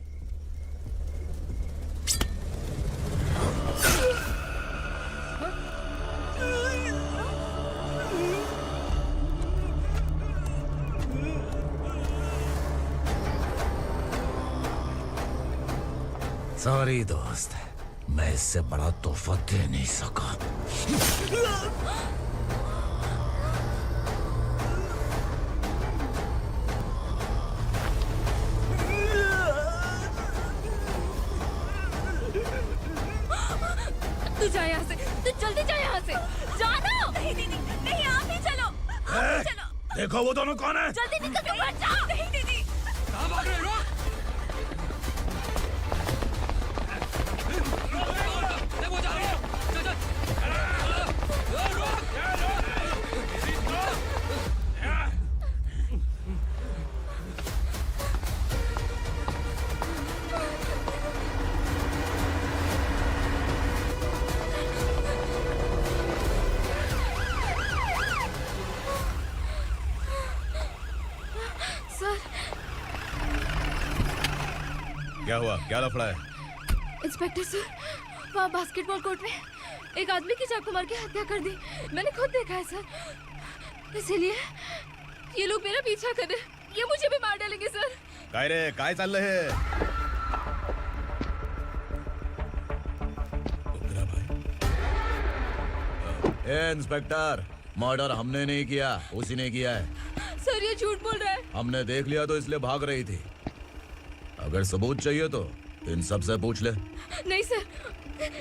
सॉरी दोस्त, मैं इससे बड़ा तोहफा दे नहीं सका। तू जा यहाँ से, तू जल्दी जा यहाँ से। जाना। नहीं दीदी, नहीं, आप ही चलो, आप ही चलो। देखो वो दोनों कौन है? जल्दी निकल के मत जाओ। नहीं दीदी, कहाँ भाग रहे हो? क्या हुआ? क्या लफड़ा है? इंस्पेक्टर सर, वहाँ बास्केटबॉल कोर्ट में एक आदमी की चाकू मार के हत्या कर दी। मैंने खुद देखा है सर, इसीलिए ये लोग मेरा पीछा कर रहे हैं। ये मुझे भी मार डालेंगे सर। काय रे, काय चाललंय हे? ए इंस्पेक्टर, मर्डर हमने नहीं किया, उसी ने किया है। सर ये झूठ बोल रहा है। हमने देख लिया तो इसलिए भाग रही थी। अगर सबूत चाहिए तो इन सब से पूछ ले। नहीं सर,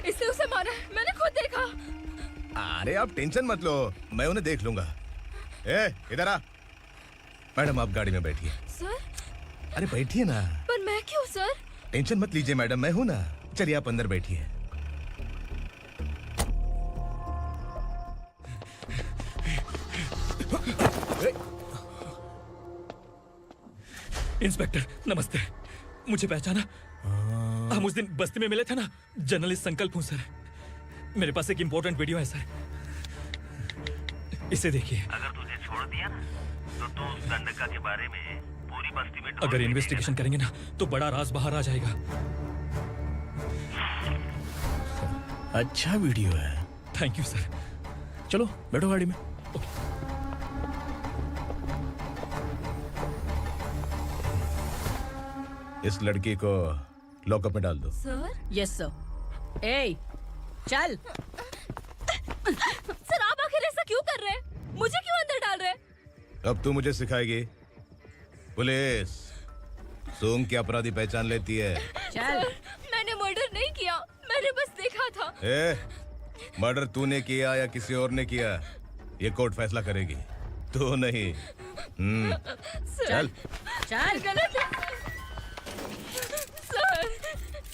इसने उसे मारा है, मैंने खुद देखा। अरे आप टेंशन मत लो, मैं उन्हें देख लूंगा। ए, इधर आ। मैडम आप गाड़ी में बैठिए। सर? अरे बैठिए ना। पर मैं क्यों सर? टेंशन मत लीजिए मैडम, मैं हूं ना। चलिए आप अंदर बैठिए। इंस्पेक्टर नमस्ते, मुझे पहचाना? हम उस दिन बस्ती में मिले थे ना। जर्नलिस्ट संकल्प हूँ सर। मेरे पास एक इम्पोर्टेंट वीडियो है सर, इसे देखिए। अगर तुझे छोड़ दिया ना तो तू उस दंडका के बारे में पूरी बस्ती में ढोल अगर इन्वेस्टिगेशन करेंगे ना तो बड़ा राज बाहर आ जाएगा। अच्छा वीडियो है। Thank you sir. चलो बैठो गाड़ी में। इस लड़की को लॉकअप में डाल दो। सर? Yes sir. ए, चल। सर आप आखिर ऐसा क्यों कर रहे हैं? मुझे क्यों अंदर डाल रहे हैं? अब तू मुझे सिखाएगी? पुलिस सूंघ के अपराधी पहचान लेती है। चल मैंने मर्डर नहीं किया, मैंने बस देखा था। मर्डर तूने किया या किसी और ने किया, ये कोर्ट फैसला करेगी, तू नहीं। चल चल गलत है सर,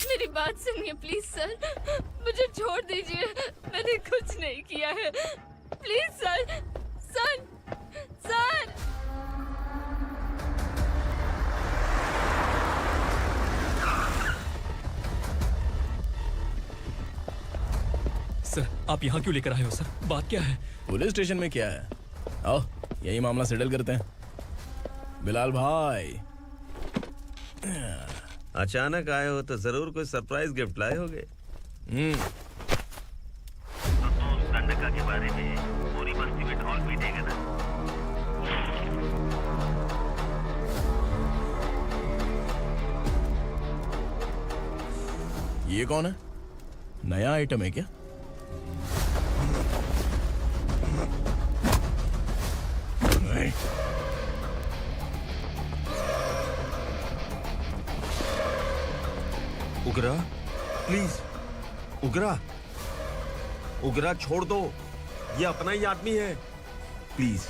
मेरी बात सुनिए प्लीज सर, मुझे छोड़ दीजिए, मैंने कुछ नहीं किया है, please sir. Sir sir sir, आप यहाँ क्यों लेकर आए हो सर? बात क्या है? पुलिस स्टेशन में क्या है? आओ यही मामला सेटल करते हैं। बिलाल भाई, अचानक आए हो तो जरूर कोई सरप्राइज गिफ्ट लाए होगे। गंडका के बारे में पूरी बस्ती में ढोल पीटेगा ना। ये कौन है? नया आइटम है क्या? उगरा, प्लीज उगरा, उगरा छोड़ दो, ये अपना ही आदमी है, प्लीज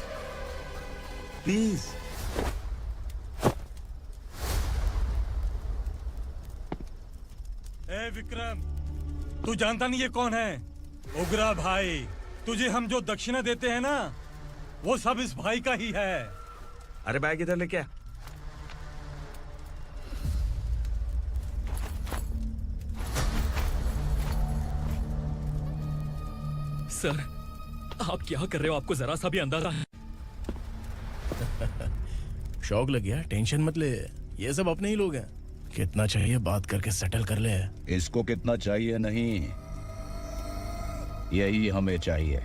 प्लीज। ए विक्रम, तू जानता नहीं ये कौन है? उगरा भाई, तुझे हम जो दक्षिणा देते हैं ना, वो सब इस भाई का ही है। अरे बैग इधर लेके आ। सर, आप क्या कर रहे हो? आपको जरा सा भी अंदाजा है? शौक लग गया? टेंशन मत ले, ये सब अपने ही लोग हैं। कितना चाहिए बात करके सेटल कर ले। इसको कितना चाहिए नहीं, यही हमें चाहिए।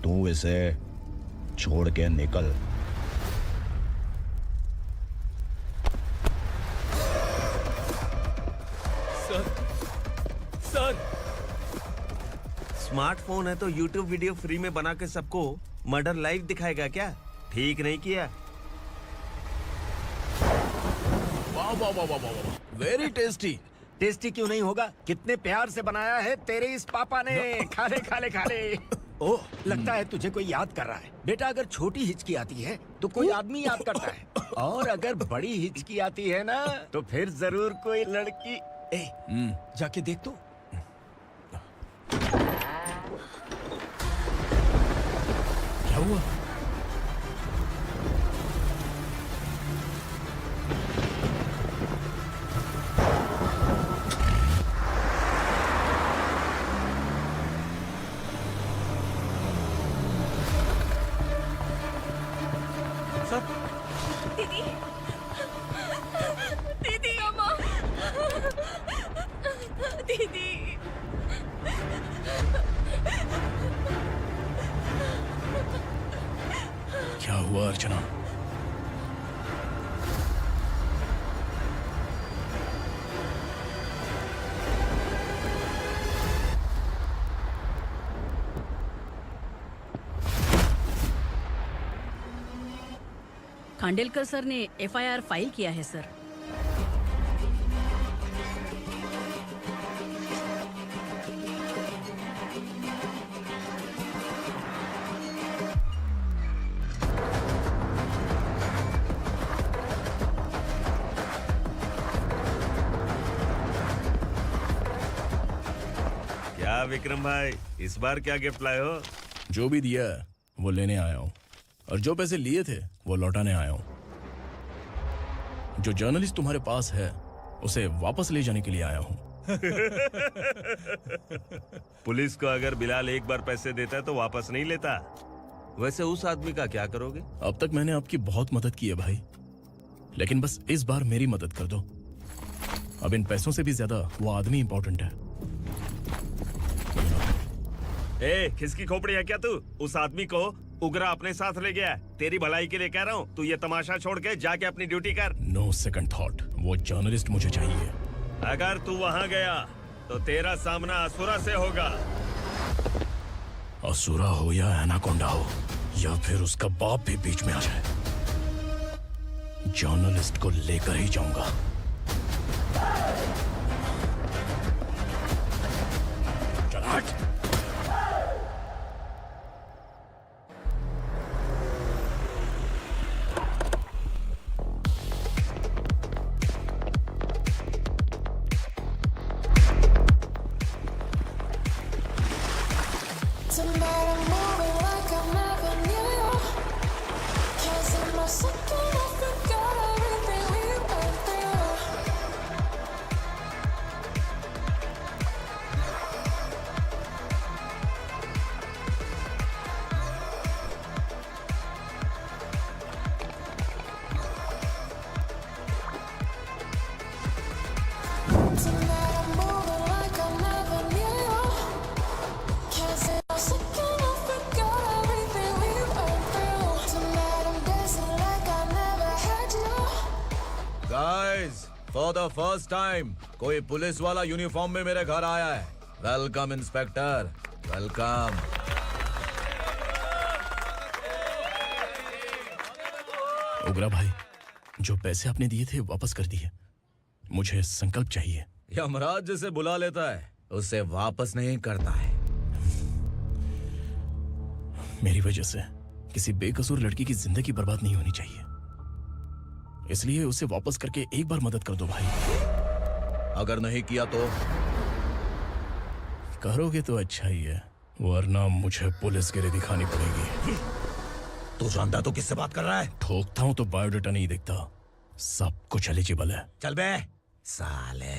तू इसे छोड़ के निकल। सर, स्मार्टफोन है तो YouTube वीडियो फ्री में बना के सबको मर्डर लाइव दिखाएगा क्या? ठीक नहीं किया। वाह वाह वाह वाह वाह, वेरी टेस्टी। टेस्टी क्यों नहीं होगा? कितने प्यार से बनाया है तेरे इस पापा ने। खा ले खा ले खा ले। ओह, लगता है तुझे कोई याद कर रहा है। बेटा, अगर छोटी हिचकी आती है तो कोई आदमी याद करता है, और अगर बड़ी हिचकी आती है ना तो फिर जरूर कोई लड़की। जाके देख तो। क्या हुआ? दीदी, दीदी, अम्मा, दीदी। क्या हुआ अर्चना? खांडेलकर सर ने FIR फाइल किया है सर। क्या विक्रम भाई, इस बार क्या गिफ्ट लाए हो? जो भी दिया है वो लेने आया हूँ, और जो पैसे लिए थे वो लौटाने आया हूँ। जो जर्नलिस्ट तुम्हारे पास है उसे वापस ले जाने के लिए आया हूँ। पुलिस को अगर बिलाल एक बार पैसे देता है तो वापस नहीं लेता। वैसे उस आदमी का क्या करोगे? अब तक मैंने आपकी बहुत मदद की है भाई, लेकिन बस इस बार मेरी मदद कर दो। अब इन पैसों से भी ज्यादा वो आदमी इंपॉर्टेंट है। ए, किसकी खोपड़ी है क्या तू? उस आदमी को उगरा अपने साथ ले गया। तेरी भलाई के लिए कह रहा हूँ, तू ये तमाशा छोड़ के जाके अपनी ड्यूटी कर। नो सेकंड थॉट, वो जर्नलिस्ट मुझे चाहिए। अगर तू वहाँ गया तो तेरा सामना असुरा से होगा। असुरा हो या एनाकोंडा हो, या फिर उसका बाप भी बीच में आ जाए, जर्नलिस्ट को लेकर ही जाऊंगा। चल हट। फॉर द फर्स्ट टाइम कोई पुलिस वाला यूनिफॉर्म में मेरे घर आया है। Welcome inspector, welcome. उग्रा भाई, जो पैसे आपने दिए थे वापस कर दिए। मुझे संकल्प चाहिए। यमराज जिसे बुला लेता है उसे वापस नहीं करता है। मेरी वजह से किसी बेकसूर लड़की की जिंदगी बर्बाद नहीं होनी चाहिए, इसलिए उसे वापस करके एक बार मदद कर दो भाई। अगर नहीं किया तो? करोगे तो अच्छा ही है, वरना मुझे पुलिसगिरी दिखानी पड़ेगी। तू जानता तो किससे बात कर रहा है? ठोकता हूं तो बायोडाटा नहीं दिखता, सब कुछ एलिजिबल है। चल बे साले।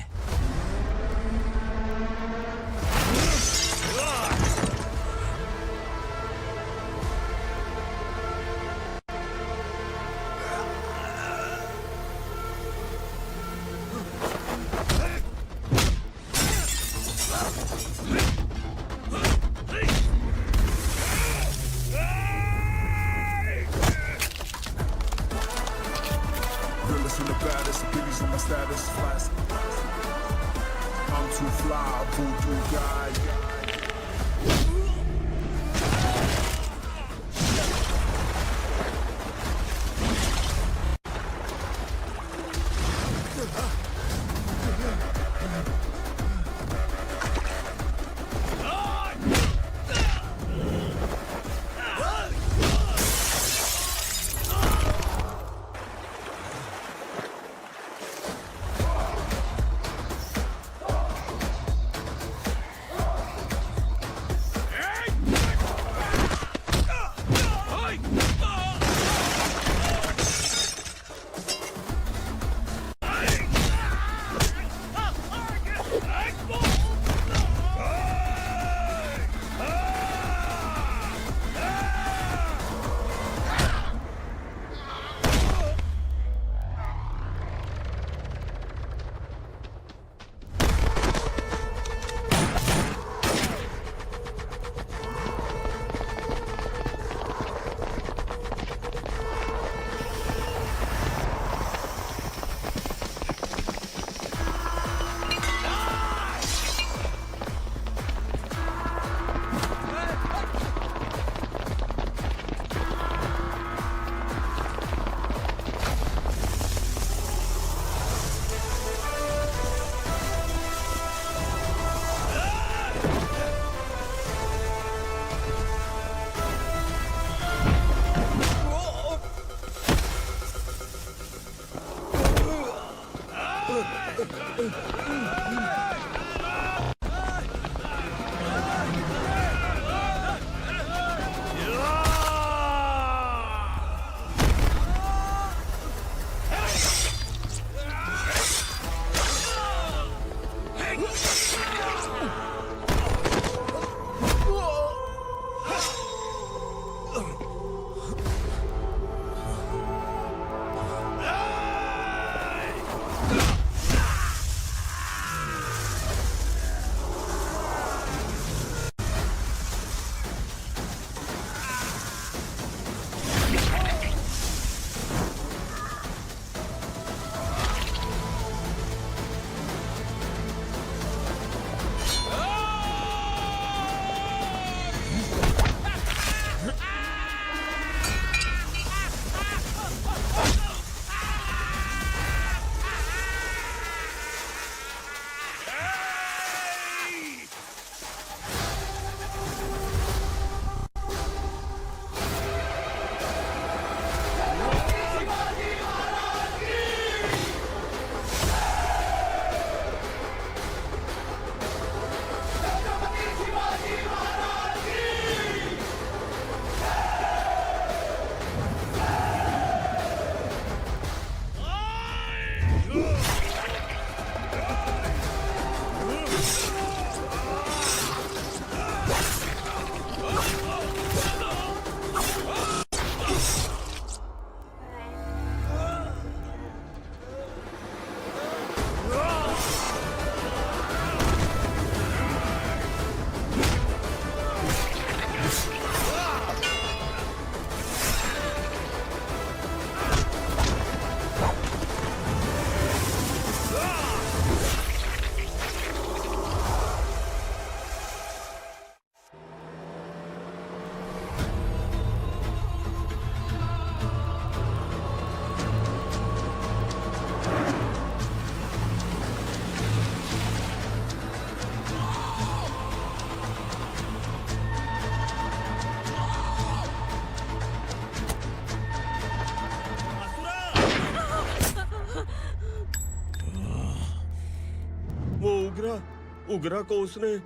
उगरा को उसने।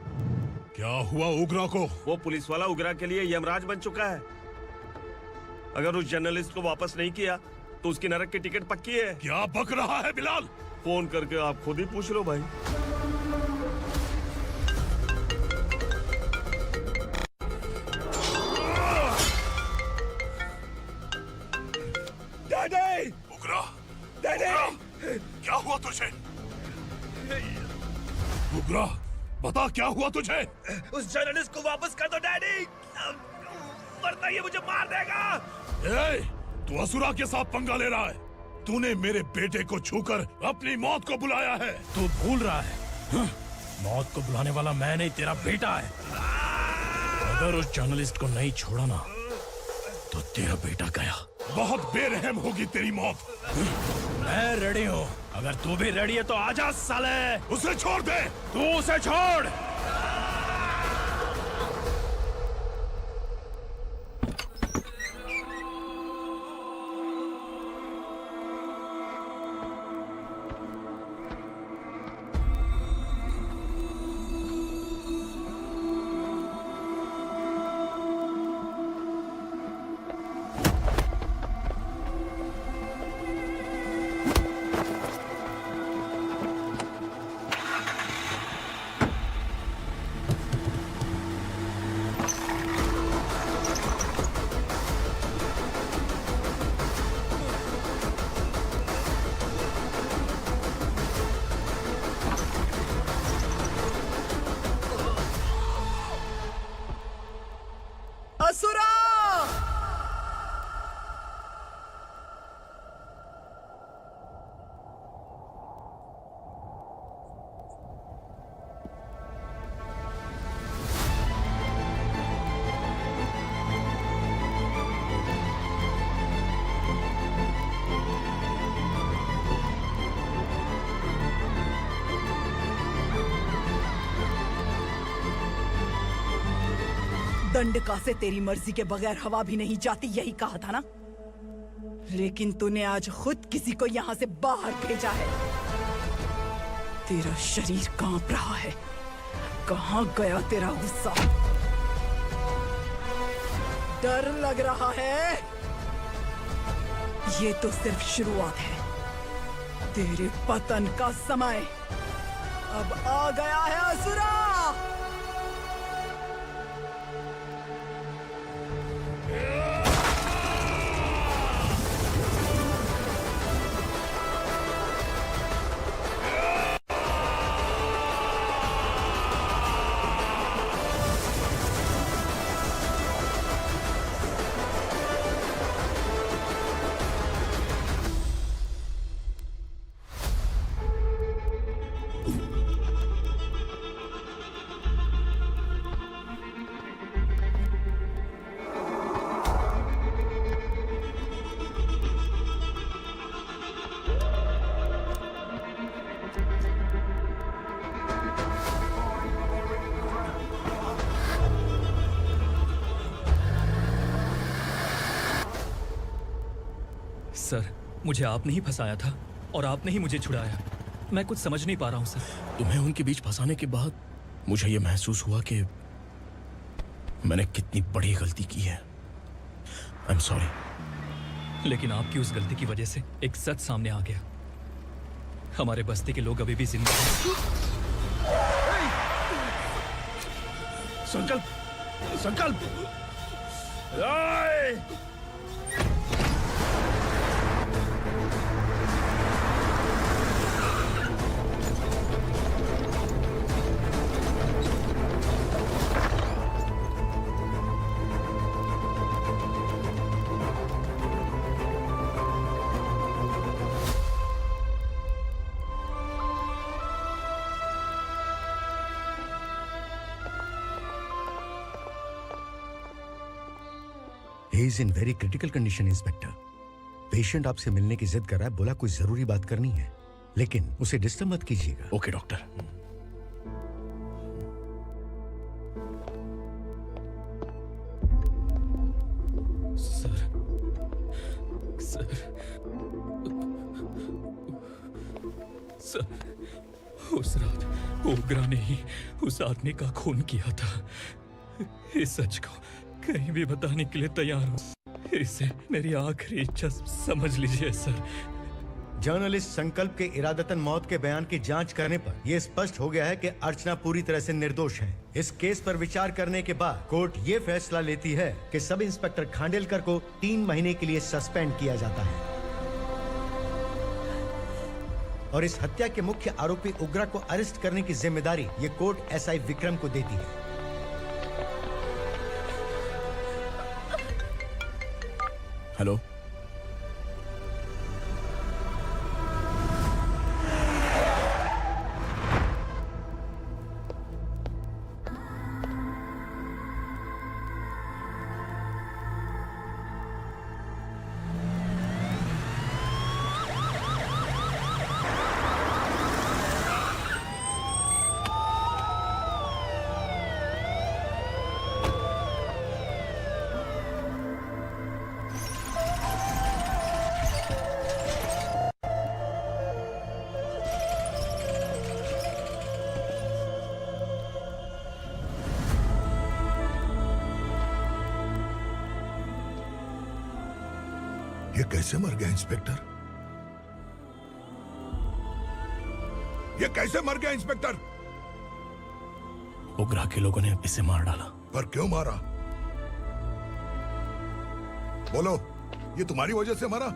क्या हुआ उगरा को? वो पुलिस वाला उगरा के लिए यमराज बन चुका है। अगर उस जर्नलिस्ट को वापस नहीं किया तो उसकी नरक की टिकट पक्की है। क्या बक रहा है बिलाल? फोन करके आप खुद ही पूछ लो भाई। डैडी! उगरा! डैडी! क्या हुआ तुझे? उगरा, बता क्या हुआ तुझे? उस जर्नलिस्ट को वापस कर दो डैडी, वरना ये मुझे मार देगा। ए, तू असुरा के साथ पंगा ले रहा है। तूने मेरे बेटे को छूकर अपनी मौत को बुलाया है। तू भूल रहा है, मौत को बुलाने वाला मैं नहीं, तेरा बेटा है। अगर उस जर्नलिस्ट को नहीं छोड़ा ना तो तेरा बेटा गया। बहुत बेरहम होगी तेरी मौत। मैं रेडी हूँ, अगर तू भी रेडी है तो आजा साले। उसे छोड़ दे। तू उसे छोड़। असुरा! दंडका से तेरी मर्जी के बगैर हवा भी नहीं जाती, यही कहा था ना? लेकिन तूने आज खुद किसी को यहाँ से बाहर भेजा है। तेरा शरीर कांप रहा है। कहाँ गया तेरा गुस्सा? डर लग रहा है? ये तो सिर्फ शुरुआत है। तेरे पतन का समय अब आ गया है असुरा। सर, मुझे आपने ही फंसाया था और आपने ही मुझे छुड़ाया। मैं कुछ समझ नहीं पा रहा हूँ सर। तुम्हें उनके बीच फंसाने के बाद मुझे ये महसूस हुआ कि मैंने कितनी बड़ी गलती की है। I am sorry. लेकिन आपकी उस गलती की वजह से एक सच सामने आ गया। हमारे बस्ती के लोग अभी भी जिंदा हैं। संकल्प, संकल्प। He is in very critical condition, inspector. Patient आपसे मिलने की जिद कर रहा है, बोला कोई जरूरी बात करनी है, लेकिन उसे डिस्टर्ब मत कीजिएगा। Okay doctor. Sir, sir, sir, उस रात ओग्रा ने ही उस आदमी का खून किया था। इस सच को कहीं भी बताने के लिए तैयार हूँ। इसे मेरी आखिरी इच्छा समझ लीजिए सर। जर्नलिस्ट संकल्प के इरादतन मौत के बयान की जांच करने पर यह स्पष्ट हो गया है कि अर्चना पूरी तरह से निर्दोष है। इस केस पर विचार करने के बाद कोर्ट ये फैसला लेती है कि सब इंस्पेक्टर खांडेलकर को 3 महीने के लिए सस्पेंड किया जाता है और इस हत्या के मुख्य आरोपी उग्रा को अरेस्ट करने की जिम्मेदारी ये कोर्ट एसआई विक्रम को देती है। हेलो, ये कैसे मर गया इंस्पेक्टर? ये कैसे मर गया इंस्पेक्टर? उग्रा के लोगों ने इसे मार डाला। पर क्यों मारा? बोलो, ये तुम्हारी वजह से मरा?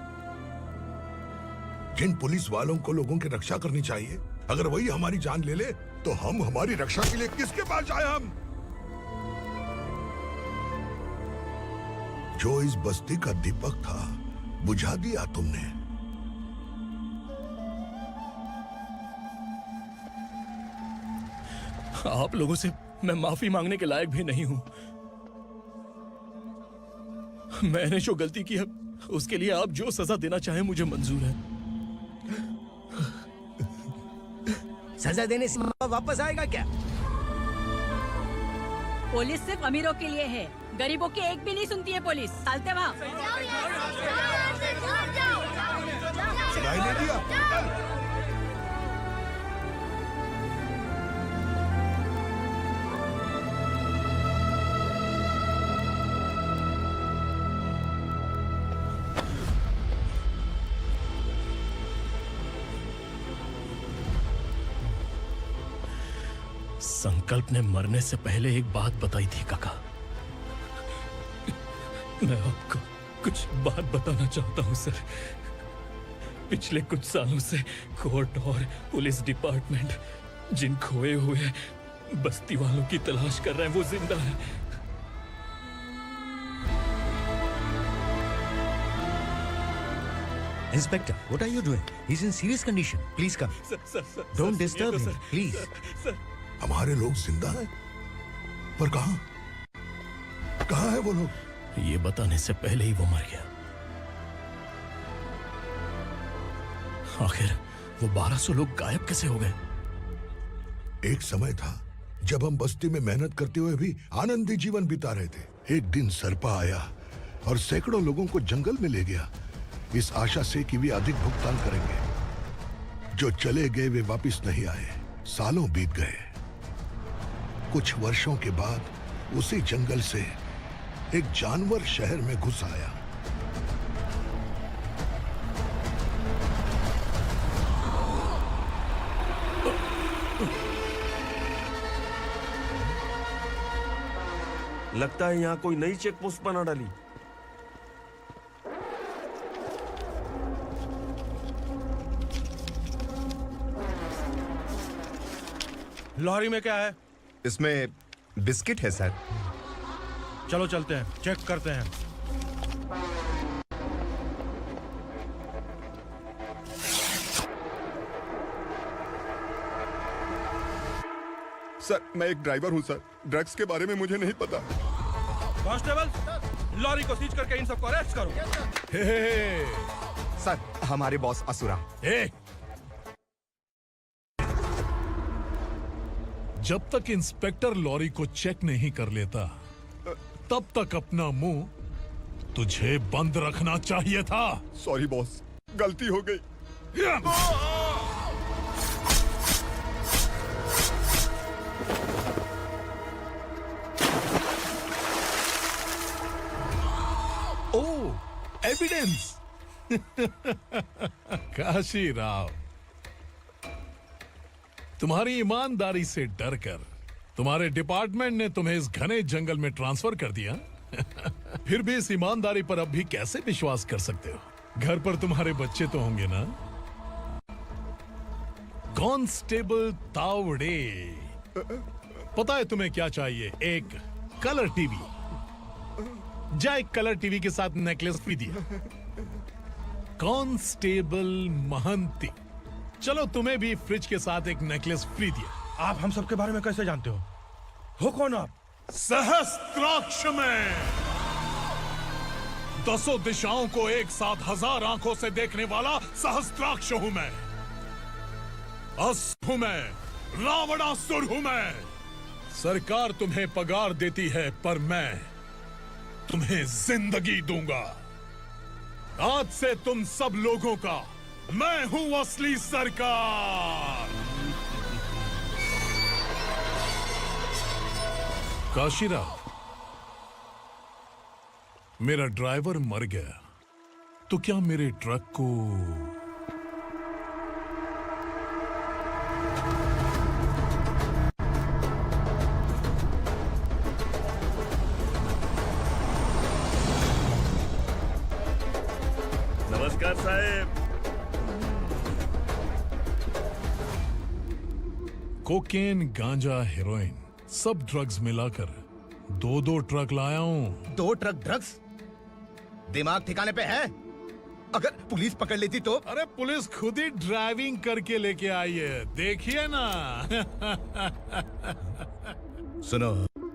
जिन पुलिस वालों को लोगों की रक्षा करनी चाहिए, अगर वही हमारी जान ले ले तो हम हमारी रक्षा के लिए किसके पास जाए? हम जो इस बस्ती का दीपक था बुझा दिया तुमने। आप लोगों से मैं माफी मांगने के लायक भी नहीं हूं। मैंने जो गलती की है उसके लिए आप जो सजा देना चाहें मुझे मंजूर है। सजा देने से वापस आएगा क्या? पुलिस सिर्फ अमीरों के लिए है, गरीबों की एक भी नहीं सुनती है पुलिस। चलते वहाँ। सुनाई नहीं दिया? संकल्प ने मरने से पहले एक बात बताई थी काका। मैं आपको कुछ बात बताना चाहता हूं सर। पिछले कुछ सालों से कोर्ट और पुलिस डिपार्टमेंट जिन खोए हुए बस्ती वालों की तलाश कर रहे हैं वो जिंदा है। Inspector, what are you doing? He's in serious condition. Please come. Don't disturb him, please. हमारे लोग जिंदा हैं? पर कहां? कहां है वो लोग? ये बताने से पहले ही वो मर गया। आखिर वो 1200 लोग गायब कैसे हो गए? एक समय था जब हम बस्ती में मेहनत करते हुए भी आनंदी जीवन बिता रहे थे। एक दिन सरपा आया और सैकड़ों लोगों को जंगल में ले गया, इस आशा से कि वे अधिक भुगतान करेंगे। जो चले गए वे वापस नहीं आए। सालों बीत गए। कुछ वर्षों के बाद उसी जंगल से एक जानवर शहर में घुस आया। लगता है यहाँ कोई नई चेक पोस्ट बना डाली। लॉरी में क्या है? इसमें बिस्किट है सर। चलो चलते हैं, चेक करते हैं। सर, मैं एक ड्राइवर हूं सर। ड्रग्स के बारे में मुझे नहीं पता। कांस्टेबल, लॉरी को सीज करके इन सबको अरेस्ट करो। सर, हमारे बॉस असुरा। जब तक इंस्पेक्टर लॉरी को चेक नहीं कर लेता तब तक अपना मुंह तुझे बंद रखना चाहिए था। सॉरी बॉस, गलती हो गई। एविडेंस। काशी राव, तुम्हारी ईमानदारी से डरकर तुम्हारे डिपार्टमेंट ने तुम्हें इस घने जंगल में ट्रांसफर कर दिया। फिर भी इस ईमानदारी पर अब भी कैसे विश्वास कर सकते हो? घर पर तुम्हारे बच्चे तो होंगे ना? कांस्टेबल तावड़े, पता है तुम्हें क्या चाहिए? एक कलर टीवी। जा एक कलर टीवी के साथ नेकलेस भी दिया। कांस्टेबल महंती, चलो तुम्हें भी फ्रिज के साथ एक नेकलेस फ्री दिया। आप हम सबके बारे में कैसे जानते हो कौन आप? सहस्त्राक्ष में 10 दिशाओं को एक साथ 1000 आंखों से देखने वाला सहस्त्राक्ष हूं मैं। हूं मैं, रावणासुर हूं मैं। सरकार तुम्हें पगार देती है पर मैं तुम्हें जिंदगी दूंगा। आज से तुम सब लोगों का मैं हूं असली सरकार। काशीराव, मेरा ड्राइवर मर गया तो क्या मेरे ट्रक को नमस्कार साहब। कोकेन, गांजा, हेरोइन सब ड्रग्स मिलाकर 2 ट्रक लाया हूं। 2 ट्रक ड्रग्स? दिमाग ठिकाने पे है? अगर पुलिस पकड़ लेती तो? अरे पुलिस खुद ही ड्राइविंग करके लेके आई है, देखिए ना। सुनो,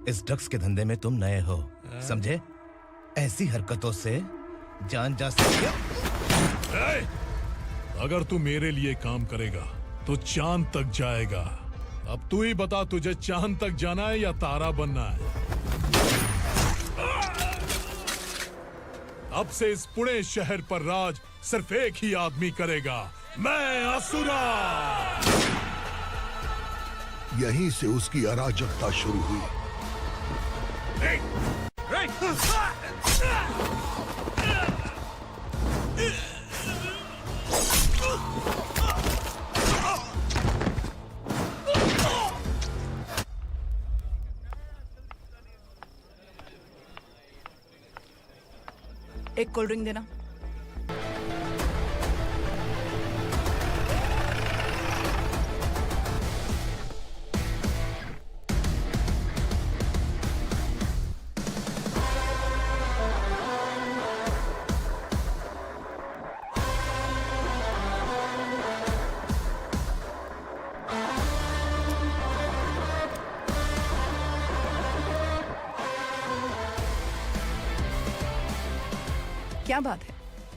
इस ड्रग्स के धंधे में तुम नए हो, समझे? ऐसी हरकतों से जान जा सकती है। अगर तू मेरे लिए काम करेगा तो चांद तक जाएगा। अब तू ही बता, तुझे चांद तक जाना है या तारा बनना है? अब से इस पुणे शहर पर राज सिर्फ एक ही आदमी करेगा, मैं असुरा। यहीं से उसकी अराजकता शुरू हुई। एक कोल्ड ड्रिंक देना। क्या बात है,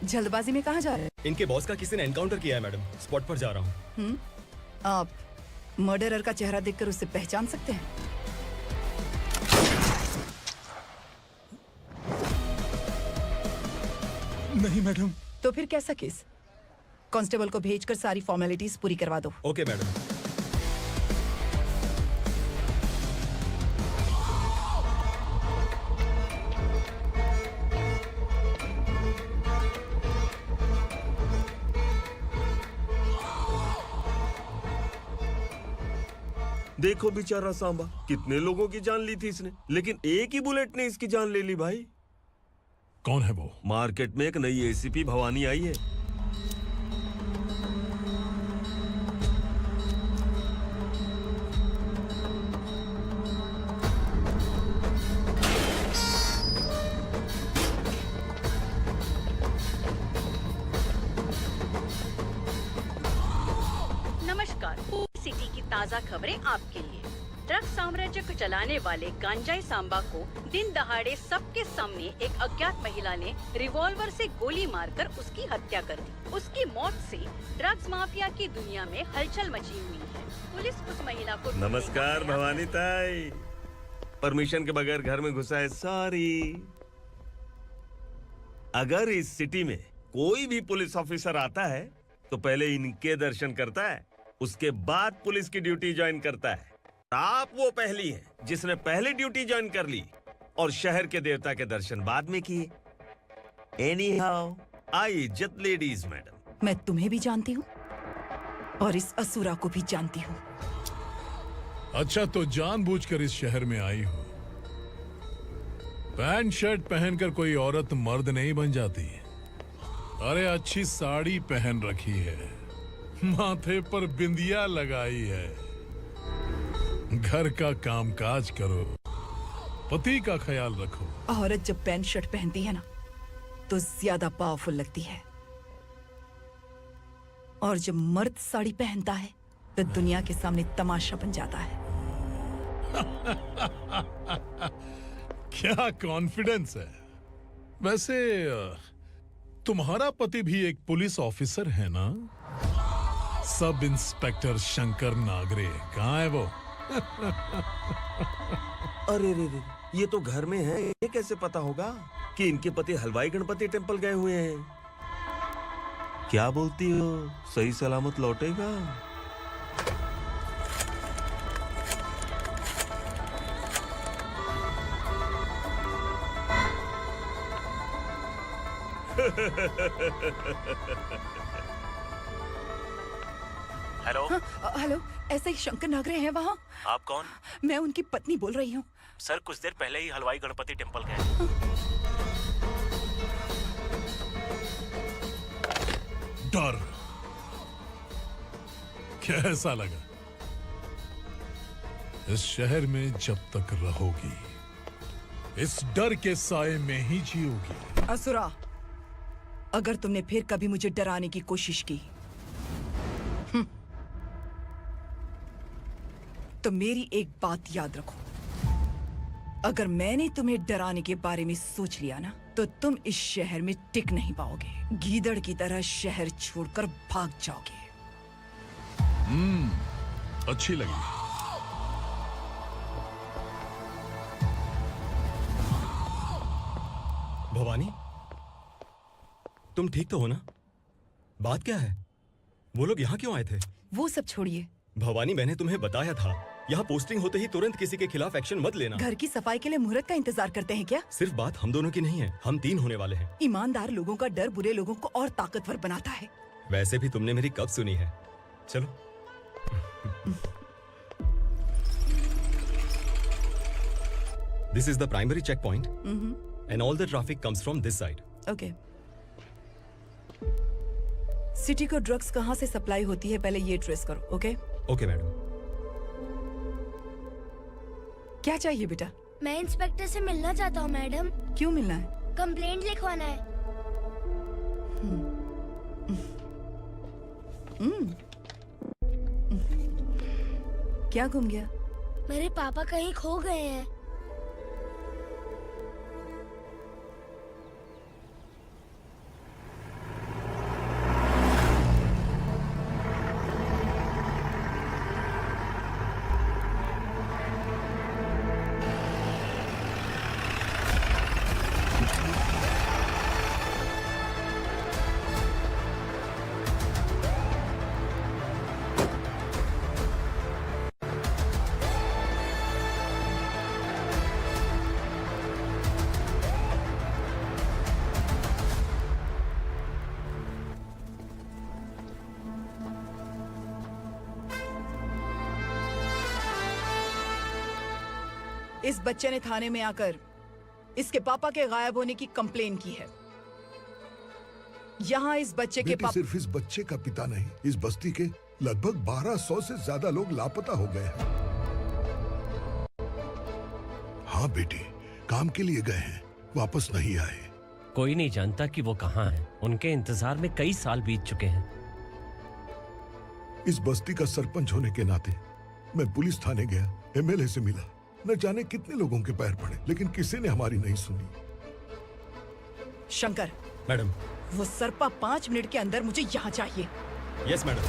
जल्दबाजी में कहाँ जा रहे हैं? इनके बॉस का किसी ने एनकाउंटर किया है मैडम, स्पॉट पर जा रहा हूँ। आप मर्डरर का चेहरा देखकर उसे पहचान सकते हैं? नहीं मैडम। तो फिर कैसा केस? कांस्टेबल को भेजकर सारी फॉर्मेलिटीज पूरी करवा दो। Okay madam. देखो बेचारा सांबा, कितने लोगों की जान ली थी इसने, लेकिन एक ही बुलेट ने इसकी जान ले ली भाई। कौन है वो? मार्केट में एक नई एसीपी भवानी आई है। नमस्कार, सिटी की ताज़ा खबरें आपके लिए। ड्रग साम्राज्य को चलाने वाले गांजाई सांबा को दिन दहाड़े सबके सामने एक अज्ञात महिला ने रिवॉल्वर से गोली मारकर उसकी हत्या कर दी। उसकी मौत से ड्रग्स माफिया की दुनिया में हलचल मची हुई है। पुलिस उस महिला को नमस्कार भवानी ताई, परमिशन के बगैर घर में घुसा है, सॉरी। अगर इस सिटी में कोई भी पुलिस ऑफिसर आता है तो पहले इनके दर्शन करता है, उसके बाद पुलिस की ड्यूटी ज्वाइन करता है। आप वो पहली हैं जिसने पहले ड्यूटी ज्वाइन कर ली और शहर के देवता के दर्शन बाद में किए। Anyhow, आई इज्जत लेडीज मैडम। मैं तुम्हें भी जानती हूँ और इस असुरा को भी जानती हूँ। अच्छा, तो जानबूझकर इस शहर में आई हो। पैंट शर्ट पहनकर कोई औरत मर्द नहीं बन जाती। अरे अच्छी साड़ी पहन रखी है, माथे पर बिंदिया लगाई है, घर का कामकाज करो, पति का ख्याल रखो। औरत जब पैंट शर्ट पहनती है ना तो ज्यादा पावरफुल लगती है, और जब मर्द साड़ी पहनता है तो दुनिया के सामने तमाशा बन जाता है। क्या कॉन्फिडेंस है। वैसे तुम्हारा पति भी एक पुलिस ऑफिसर है ना? सब इंस्पेक्टर शंकर नागरे कहाँ है वो? अरे रे रे, ये तो घर में है। ये कैसे पता होगा कि इनके पति हलवाई गणपति टेम्पल गए हुए हैं? क्या बोलती हो, सही सलामत लौटेगा? हेलो। हेलो, ऐसे ही शंकर नागरे हैं वहाँ? आप कौन? मैं उनकी पत्नी बोल रही हूँ। सर कुछ देर पहले ही हलवाई गणपति टेम्पल गए। डर कैसा लगा? इस शहर में जब तक रहोगी इस डर के साए में ही जियोगी। असुरा, अगर तुमने फिर कभी मुझे डराने की कोशिश की तो मेरी एक बात याद रखो, अगर मैंने तुम्हें डराने के बारे में सोच लिया ना तो तुम इस शहर में टिक नहीं पाओगे। गीदड़ की तरह शहर छोड़कर भाग जाओगे। अच्छी लगी। भवानी, तुम ठीक तो हो ना? बात क्या है? वो लोग यहाँ क्यों आए थे? वो सब छोड़िए। भवानी, मैंने तुम्हें बताया था यहाँ पोस्टिंग होते ही तुरंत किसी के खिलाफ एक्शन मत लेना। घर की सफाई के लिए मुहूर्त का इंतजार करते हैं क्या? सिर्फ बात हम दोनों की नहीं है, हम 3 होने वाले हैं। ईमानदार लोगों का डर बुरे लोगों को और ताकतवर बनाता है। वैसे भी तुमने मेरी कब सुनी है। चलो। This is the primary checkpoint, and all the traffic comes from this side. Okay. City को ड्रग्स कहाँ से सप्लाई होती है पहले ये ट्रेस करो। ओके? Okay madam. क्या चाहिए बेटा? मैं इंस्पेक्टर से मिलना चाहता हूँ मैडम। क्यों मिलना है? कंप्लेंट लिखवाना है। क्या गुम गया? मेरे पापा कहीं खो गए हैं। इस बच्चे ने थाने में आकर इसके पापा के गायब होने की कंप्लेन की है। यहाँ इस बच्चे के बेटी, सिर्फ इस बच्चे का पिता नहीं, इस बस्ती के लगभग 1200 से ज्यादा लोग लापता हो गए हैं। हाँ बेटी, काम के लिए गए हैं, वापस नहीं आए। कोई नहीं जानता कि वो कहाँ हैं। उनके इंतजार में कई साल बीत चुके हैं। इस बस्ती का सरपंच होने के नाते मैं पुलिस थाने गया, एमएलए से मिला, न जाने कितने लोगों के पैर पड़े, लेकिन किसी ने हमारी नहीं सुनी। शंकर। मैडम। वो सरपा 5 मिनट के अंदर मुझे यहाँ चाहिए। Yes madam.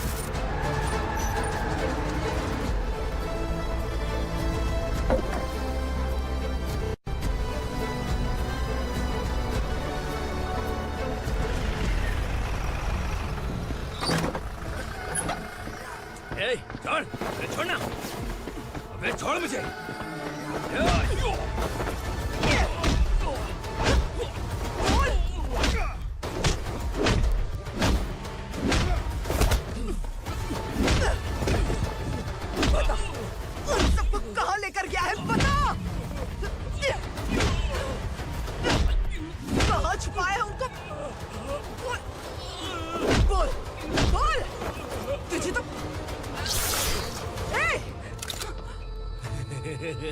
छोड़, छोड़ना, अबे छोड़ मुझे। चल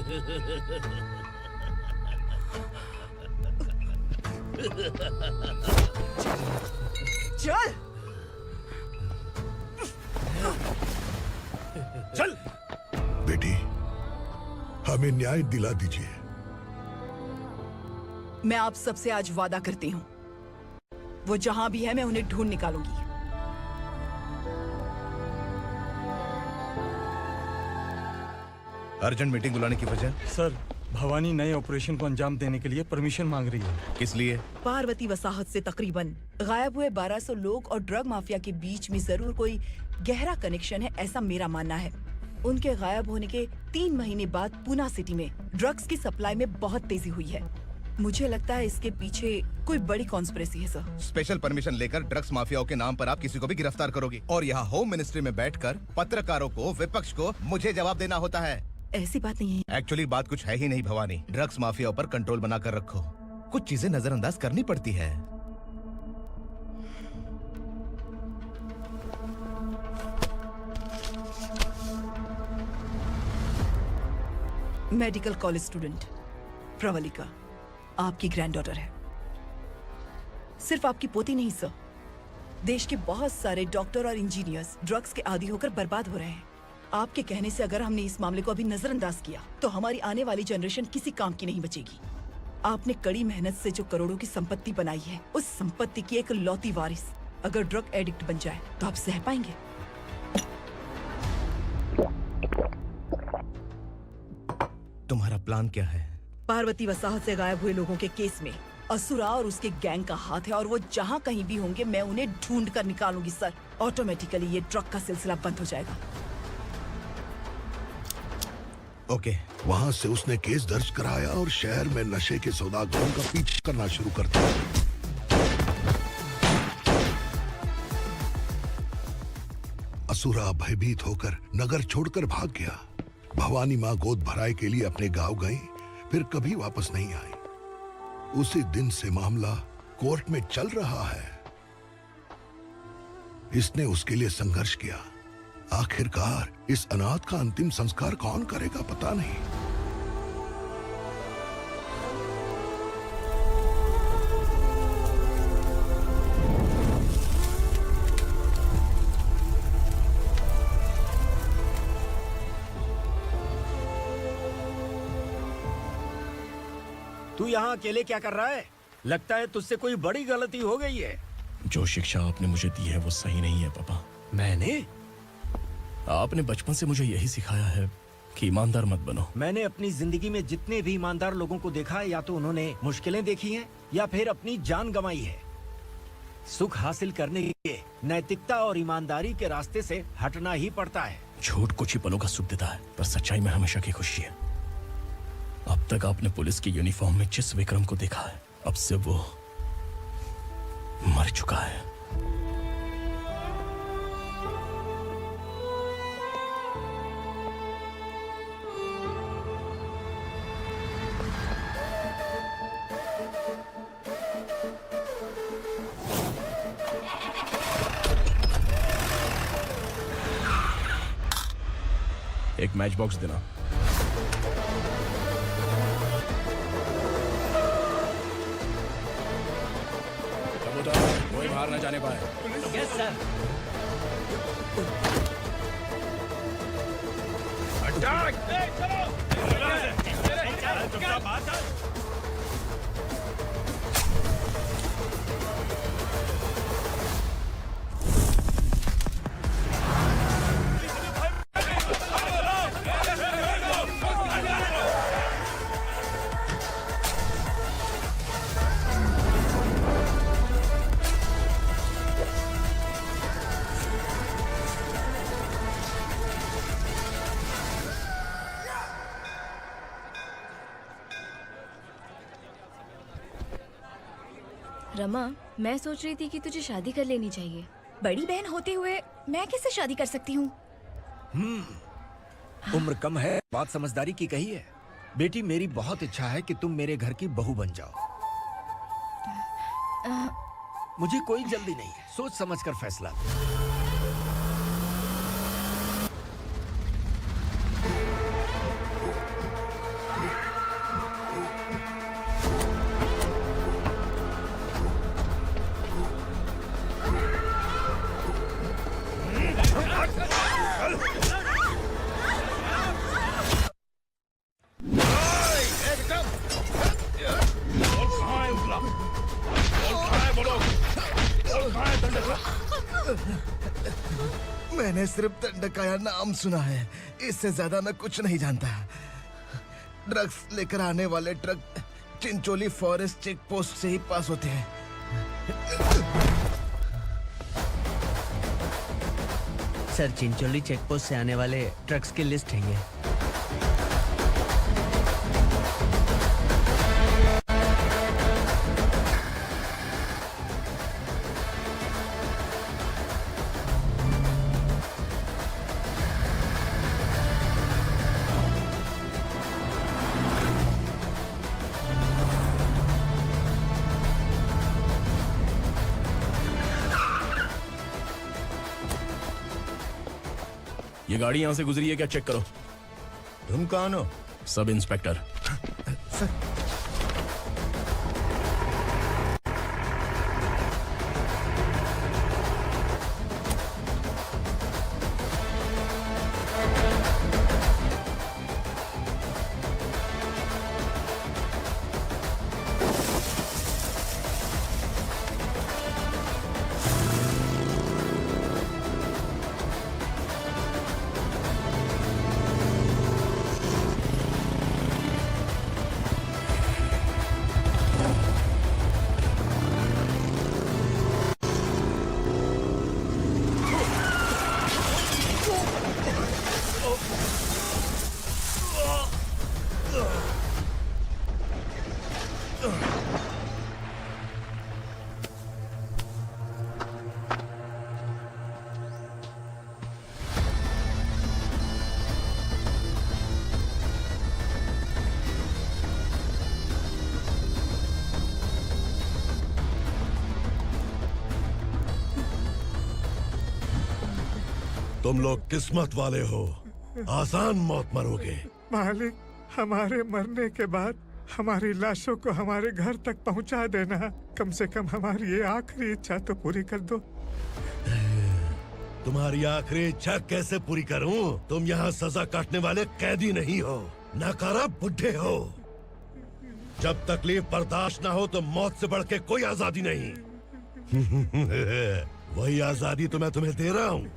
चल बेटी, हमें न्याय दिला दीजिए। मैं आप सबसे आज वादा करती हूँ, वो जहां भी है मैं उन्हें ढूंढ निकालूंगी। अर्जेंट मीटिंग बुलाने की वजह? सर, भवानी नए ऑपरेशन को अंजाम देने के लिए परमिशन मांग रही है। किस लिए? पार्वती वसाहत से तकरीबन गायब हुए 1200 लोग और ड्रग माफिया के बीच में जरूर कोई गहरा कनेक्शन है, ऐसा मेरा मानना है। उनके गायब होने के 3 महीने बाद पूना सिटी में ड्रग्स की सप्लाई में बहुत तेजी हुई है। मुझे लगता है इसके पीछे कोई बड़ी कॉन्स्पिरेसी है सर। स्पेशल परमिशन लेकर ड्रग्स माफियाओं के नाम पर आप किसी को भी गिरफ्तार करोगे और यहाँ होम मिनिस्ट्री में बैठकर पत्रकारों को, विपक्ष को मुझे जवाब देना होता है। ऐसी बात नहीं है। एक्चुअली बात कुछ है ही नहीं भवानी। ड्रग्स माफियाओं पर कंट्रोल बनाकर रखो। कुछ चीजें नजरअंदाज करनी पड़ती है। मेडिकल कॉलेज स्टूडेंट प्रवलिका आपकी ग्रैंडडॉटर है। सिर्फ आपकी पोती नहीं सर, देश के बहुत सारे डॉक्टर और इंजीनियर्स ड्रग्स के आदी होकर बर्बाद हो रहे हैं। आपके कहने से अगर हमने इस मामले को अभी नजरअंदाज किया तो हमारी आने वाली जनरेशन किसी काम की नहीं बचेगी। आपने कड़ी मेहनत से जो करोड़ों की संपत्ति बनाई है, उस संपत्ति की एक लौती वारिस अगर ड्रग एडिक्ट बन जाए तो आप सह पाएंगे? तुम्हारा प्लान क्या है? पार्वती वसाहत से गायब हुए लोगों के केस में असुरा और उसके गैंग का हाथ है और वो जहाँ कहीं भी होंगे मैं उन्हें ढूंढ कर निकालूंगी सर। ऑटोमेटिकली ये ड्रग का सिलसिला बंद हो जाएगा। ओके। वहाँ से उसने केस दर्ज कराया और शहर में नशे के सौदागरों का पीछा करना शुरू कर दिया। असुरा भयभीत होकर नगर छोड़कर भाग गया। भवानी माँ गोद भराई के लिए अपने गांव गई, फिर कभी वापस नहीं आई। उसी दिन से मामला कोर्ट में चल रहा है। इसने उसके लिए संघर्ष किया। आखिरकार इस अनाथ का अंतिम संस्कार कौन करेगा पता नहीं। तू यहाँ अकेले क्या कर रहा है? लगता है तुझसे कोई बड़ी गलती हो गई है। जो शिक्षा आपने मुझे दी है वो सही नहीं है पापा। मैंने? आपने बचपन से मुझे यही सिखाया है कि ईमानदार मत बनो। मैंने अपनी जिंदगी में जितने भी ईमानदार लोगों को देखा है, या तो उन्होंने मुश्किलें देखी हैं या फिर अपनी जान गंवाई है। सुख हासिल करने के लिए नैतिकता और ईमानदारी के रास्ते से हटना ही पड़ता है। झूठ कुछ ही पलों का सुख देता है, पर सच्चाई में हमेशा की खुशी है। अब तक आपने पुलिस की यूनिफॉर्म में जिस विक्रम को देखा है, अब से वो मर चुका है। एक मैच बॉक्स देना। कोई बाहर न जाने पाए। Yes sir. रमा, मैं सोच रही थी कि तुझे शादी कर लेनी चाहिए। बड़ी बहन होते हुए मैं कैसे शादी कर सकती हूँ? उम्र कम है, बात समझदारी की कही है। बेटी, मेरी बहुत इच्छा है कि तुम मेरे घर की बहू बन जाओ। मुझे कोई जल्दी नहीं है, सोच समझ कर फैसला। मैंने सिर्फ दंडकाया नाम सुना है, इससे ज्यादा मैं कुछ नहीं जानता। ड्रग्स लेकर आने वाले truck Chincholi forest check post से ही पास होते हैं। सर, चिंचोली चेक पोस्ट से आने वाले ट्रक्स की लिस्ट है ये। ये गाड़ी यहाँ से गुजरी है क्या, चेक करो। तुम कौन हो? Sub inspector. तुम लोग किस्मत वाले हो, आसान मौत मरोगे। मालिक, हमारे मरने के बाद हमारी लाशों को हमारे घर तक पहुंचा देना। कम से कम हमारी ये आखिरी इच्छा तो पूरी कर दो। तुम्हारी आखिरी इच्छा कैसे पूरी करूं? तुम यहाँ सजा काटने वाले कैदी नहीं हो, नकारा बुढ़े हो। जब तकलीफ बर्दाश्त ना हो तो मौत से बढ़ के कोई आजादी नहीं। वही आजादी तो मैं तुम्हें दे रहा हूँ।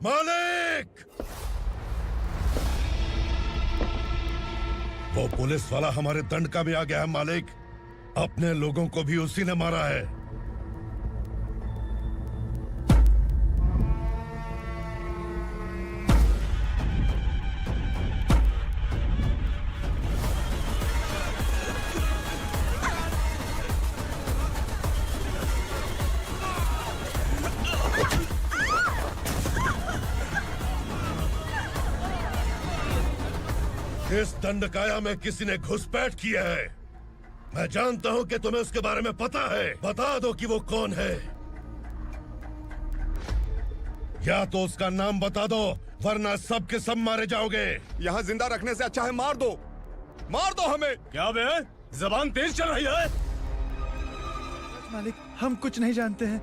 मालिक! वो पुलिस वाला हमारे दंडका में आ गया है मालिक। अपने लोगों को भी उसी ने मारा है। इस दंडकाया में किसी ने घुसपैठ किया है। मैं जानता हूं कि तुम्हें उसके बारे में पता है। बता दो कि वो कौन है, या तो उसका नाम बता दो, वरना सब के सब मारे जाओगे। यहाँ जिंदा रखने से अच्छा है मार दो हमें। क्या बे, जबान तेज चल रही है? मालिक, हम कुछ नहीं जानते हैं।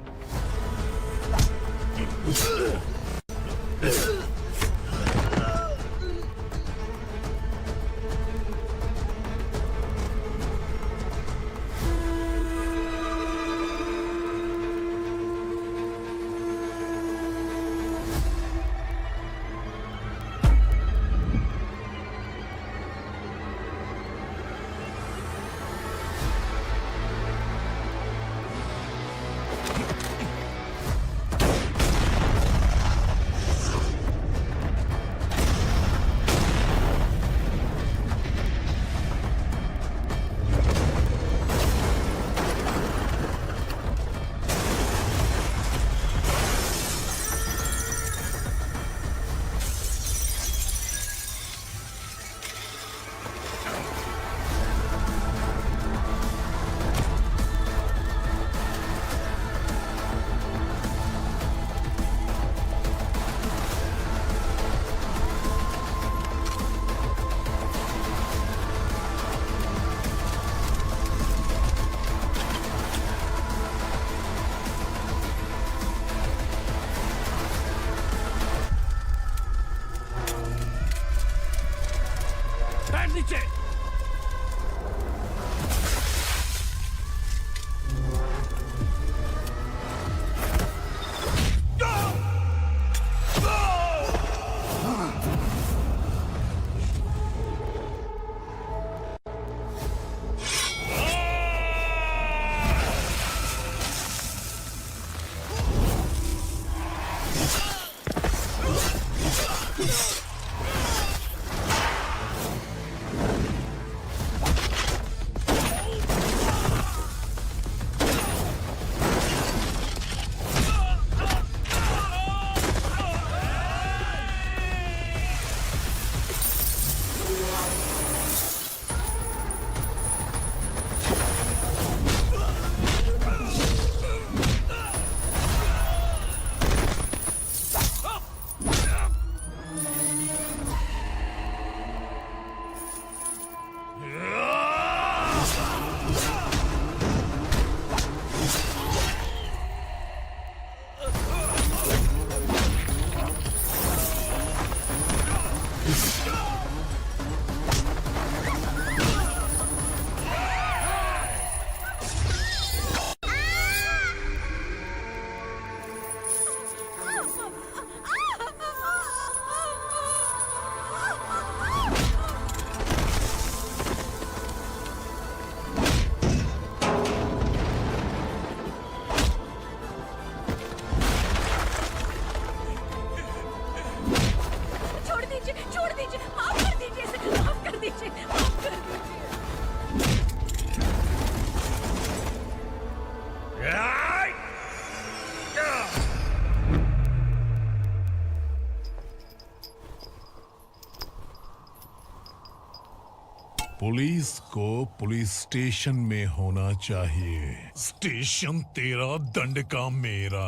पुलिस को पुलिस स्टेशन में होना चाहिए। स्टेशन तेरा, दंड का मेरा।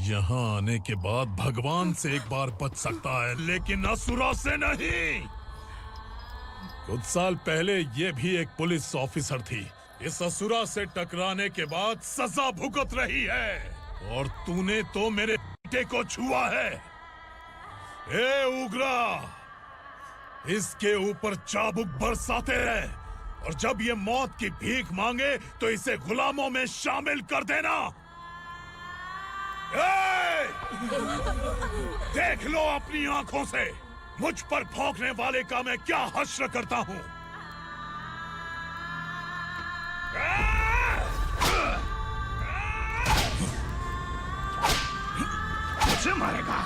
यहाँ आने के बाद भगवान से एक बार बच सकता है, लेकिन असुरा से नहीं। कुछ साल पहले ये भी एक पुलिस ऑफिसर थी। इस असुरा से टकराने के बाद सजा भुगत रही है, और तूने तो मेरे बेटे को छुआ है। ए उग्रा, इसके ऊपर चाबुक बरसाते हैं, और जब ये मौत की भीख मांगे तो इसे गुलामों में शामिल कर देना। देख लो अपनी आंखों से मुझ पर भौंकने वाले का मैं क्या हश्र करता हूं। मुझे मारेगा।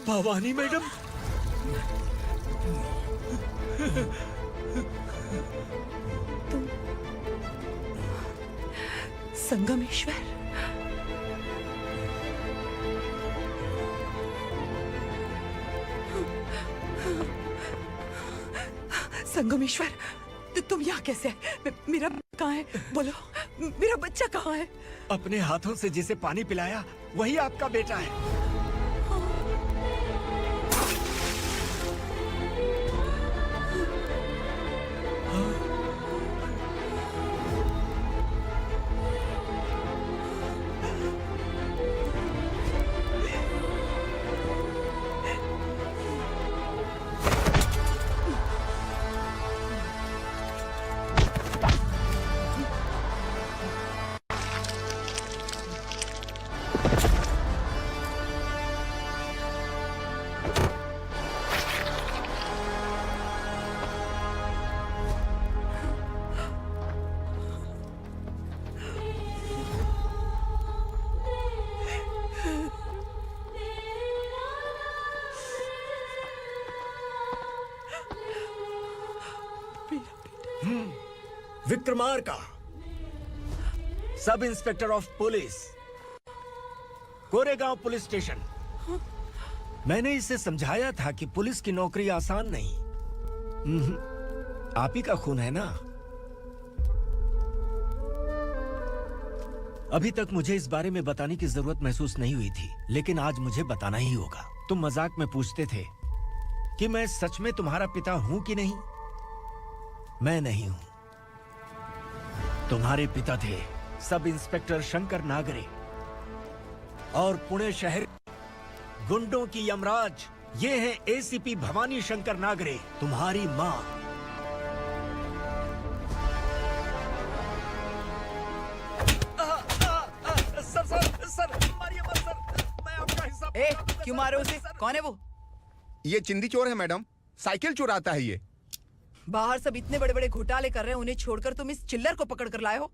भवानी मैडम, तुम संगमेश्वर? संगमेश्वर, तुम यहाँ कैसे है? मेरा कहाँ है? बोलो, मेरा बच्चा कहाँ है? अपने हाथों से जिसे पानी पिलाया वही आपका बेटा है। Vikramarka, sub inspector of police, Koregaon police station. मैंने इसे समझाया था कि पुलिस की नौकरी आसान नहीं। आप ही का खून है ना। अभी तक मुझे इस बारे में बताने की जरूरत महसूस नहीं हुई थी, लेकिन आज मुझे बताना ही होगा। तुम मजाक में पूछते थे कि मैं सच में तुम्हारा पिता हूं कि नहीं। मैं नहीं हूं। तुम्हारे पिता थे सब इंस्पेक्टर शंकर नागरे, और पुणे शहर गुंडों की यमराज ये है एसीपी भवानी शंकर नागरे, तुम्हारी मां। सर, मारिए मत सर, मैं आपका हिस्सा। क्यों मारे उसे? कौन है वो? ये चिंदी चोर है मैडम, साइकिल चुराता है ये। बाहर सब इतने बड़े बड़े घोटाले कर रहे हैं, उन्हें छोड़कर तुम इस चिल्लर को पकड़ कर लाए हो।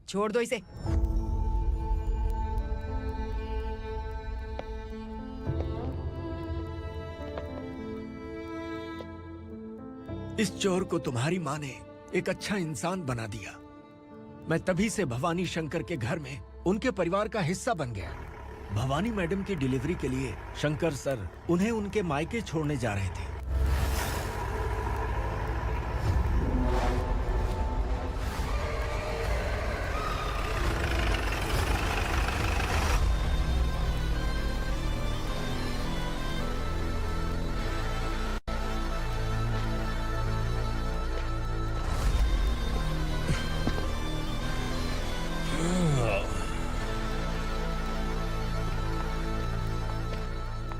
छोड़ दो इसे। इस चोर को तुम्हारी माँ ने एक अच्छा इंसान बना दिया। मैं तभी से भवानी शंकर के घर में उनके परिवार का हिस्सा बन गया। भवानी मैडम की डिलीवरी के लिए शंकर सर उन्हें उनके मायके छोड़ने जा रहे थे।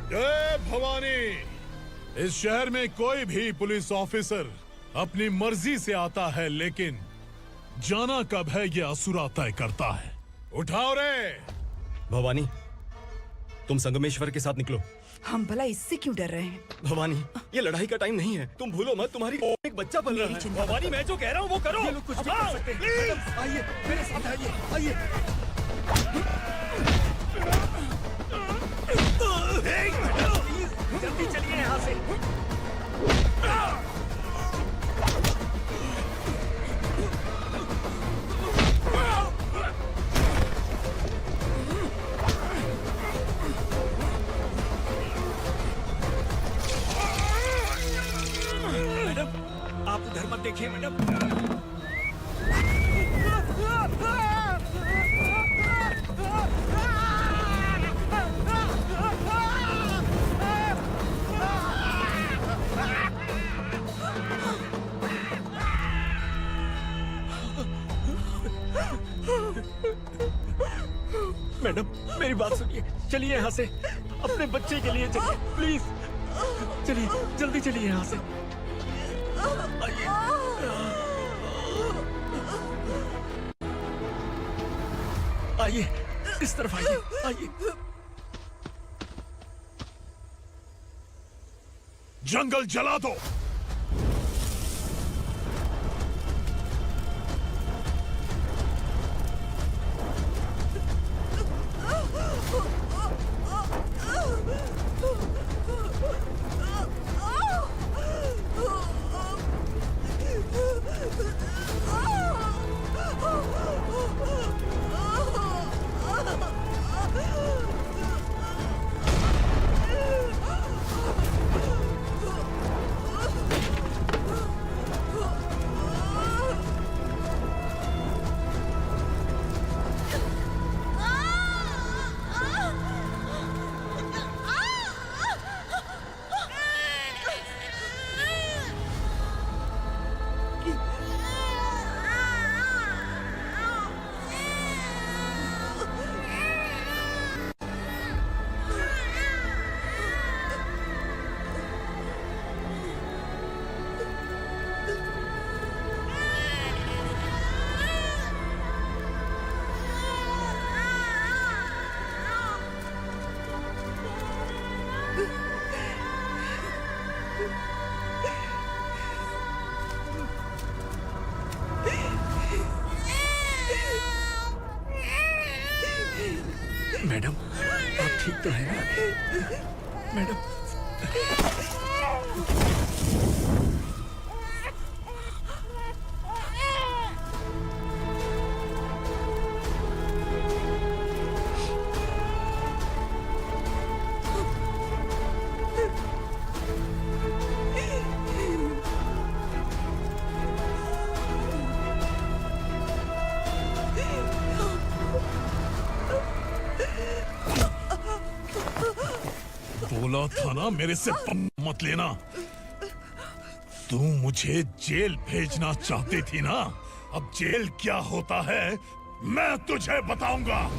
जय भवानी। इस शहर में कोई भी पुलिस ऑफिसर अपनी मर्जी से आता है, लेकिन जाना कब है ये असुरा तय करता है। उठाओ रे। भवानी, तुम संगमेश्वर के साथ निकलो। हम भला इससे क्यों डर रहे हैं? भवानी, ये लड़ाई का टाइम नहीं है। तुम भूलो मत, तुम्हारी एक बच्चा पल रहा है। भवानी, मैं जो कह रहा हूँ वो करो। ये लोग कुछ भी कर सकते हैं। आइए मेरे साथ आइए, आइए। जल्दी चलिए यहाँ से। मैडम, आप उधर मत देखिए मैडम। मैडम, मेरी बात सुनिए। चलिए यहाँ से, अपने बच्चे के लिए चलिए, प्लीज। चलिए, जल्दी चलिए यहाँ से। आइए, इस तरफ आइए, आइए। जंगल जला दो। मैडम, आप ठीक तो हैं ना? मैडम, बोला था ना मेरे से मत लेना। तू मुझे जेल भेजना चाहती थी ना? अब जेल क्या होता है मैं तुझे बताऊंगा।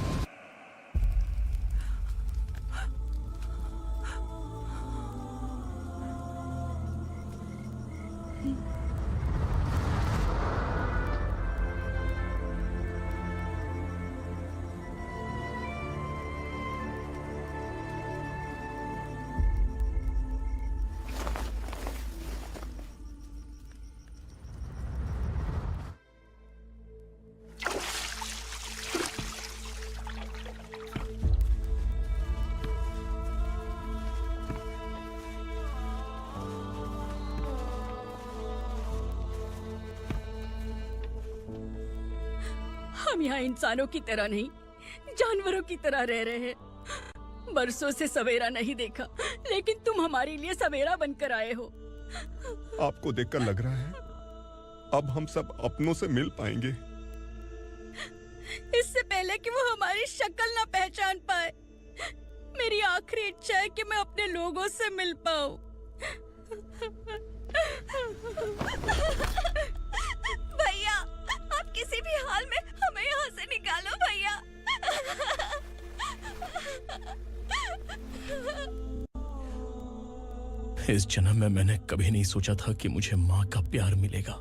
हम यहाँ इंसानों की तरह नहीं, जानवरों की तरह रह रहे हैं। बरसों से सवेरा नहीं देखा, लेकिन तुम हमारे लिए सवेरा बनकर आए हो। आपको देखकर लग रहा है अब हम सब अपनों से मिल पाएंगे। इससे पहले कि वो हमारी शक्ल ना पहचान पाए, मेरी आखिरी इच्छा है कि मैं अपने लोगों से मिल पाऊं। भैया, आप किसी भी हाल में हमें यहाँ से निकालो भैया। इस जन्म में मैंने कभी नहीं सोचा था कि मुझे माँ का प्यार मिलेगा।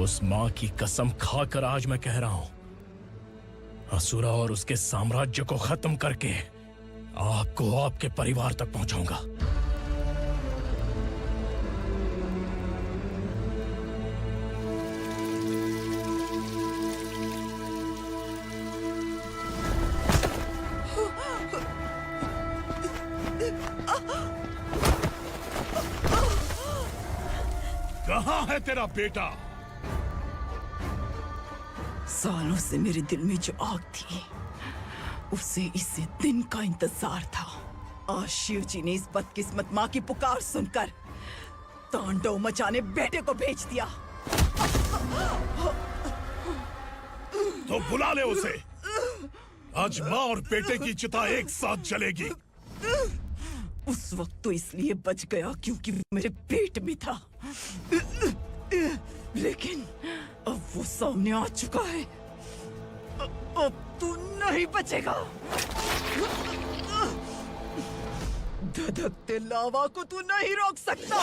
उस माँ की कसम खाकर आज मैं कह रहा हूं, असुरा और उसके साम्राज्य को खत्म करके आपको आपके परिवार तक पहुंचाऊंगा। कहाँ है तेरा बेटा? सालों से मेरे दिल में जो आग थी, उसे इस दिन का इंतजार था। आज शिव जी ने इस बदकिस्मत माँ की पुकार सुनकर तांडव मचाने बेटे को भेज दिया। तो बुला ले उसे। आज माँ और बेटे की चिता एक साथ जलेगी। उस वक्त तो इसलिए बच गया क्योंकि वो मेरे पेट में था, लेकिन अब वो सामने आ चुका है। अब तू नहीं बचेगा। धधकते लावा को तू नहीं रोक सकता।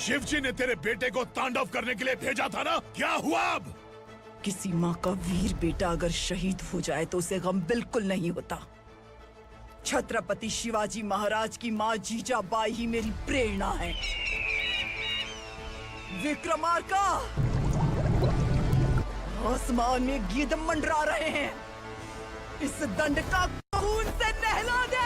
शिवजी ने तेरे बेटे को तांडव करने के लिए भेजा था ना, क्या हुआ अब? किसी माँ का वीर बेटा अगर शहीद हो जाए तो उसे गम बिल्कुल नहीं होता। छत्रपति शिवाजी महाराज की माँ जीजाबाई ही मेरी प्रेरणा है। विक्रमार्का, आसमान में गिद्ध मंडरा रहे हैं, इस दंड का खून से नहला दे।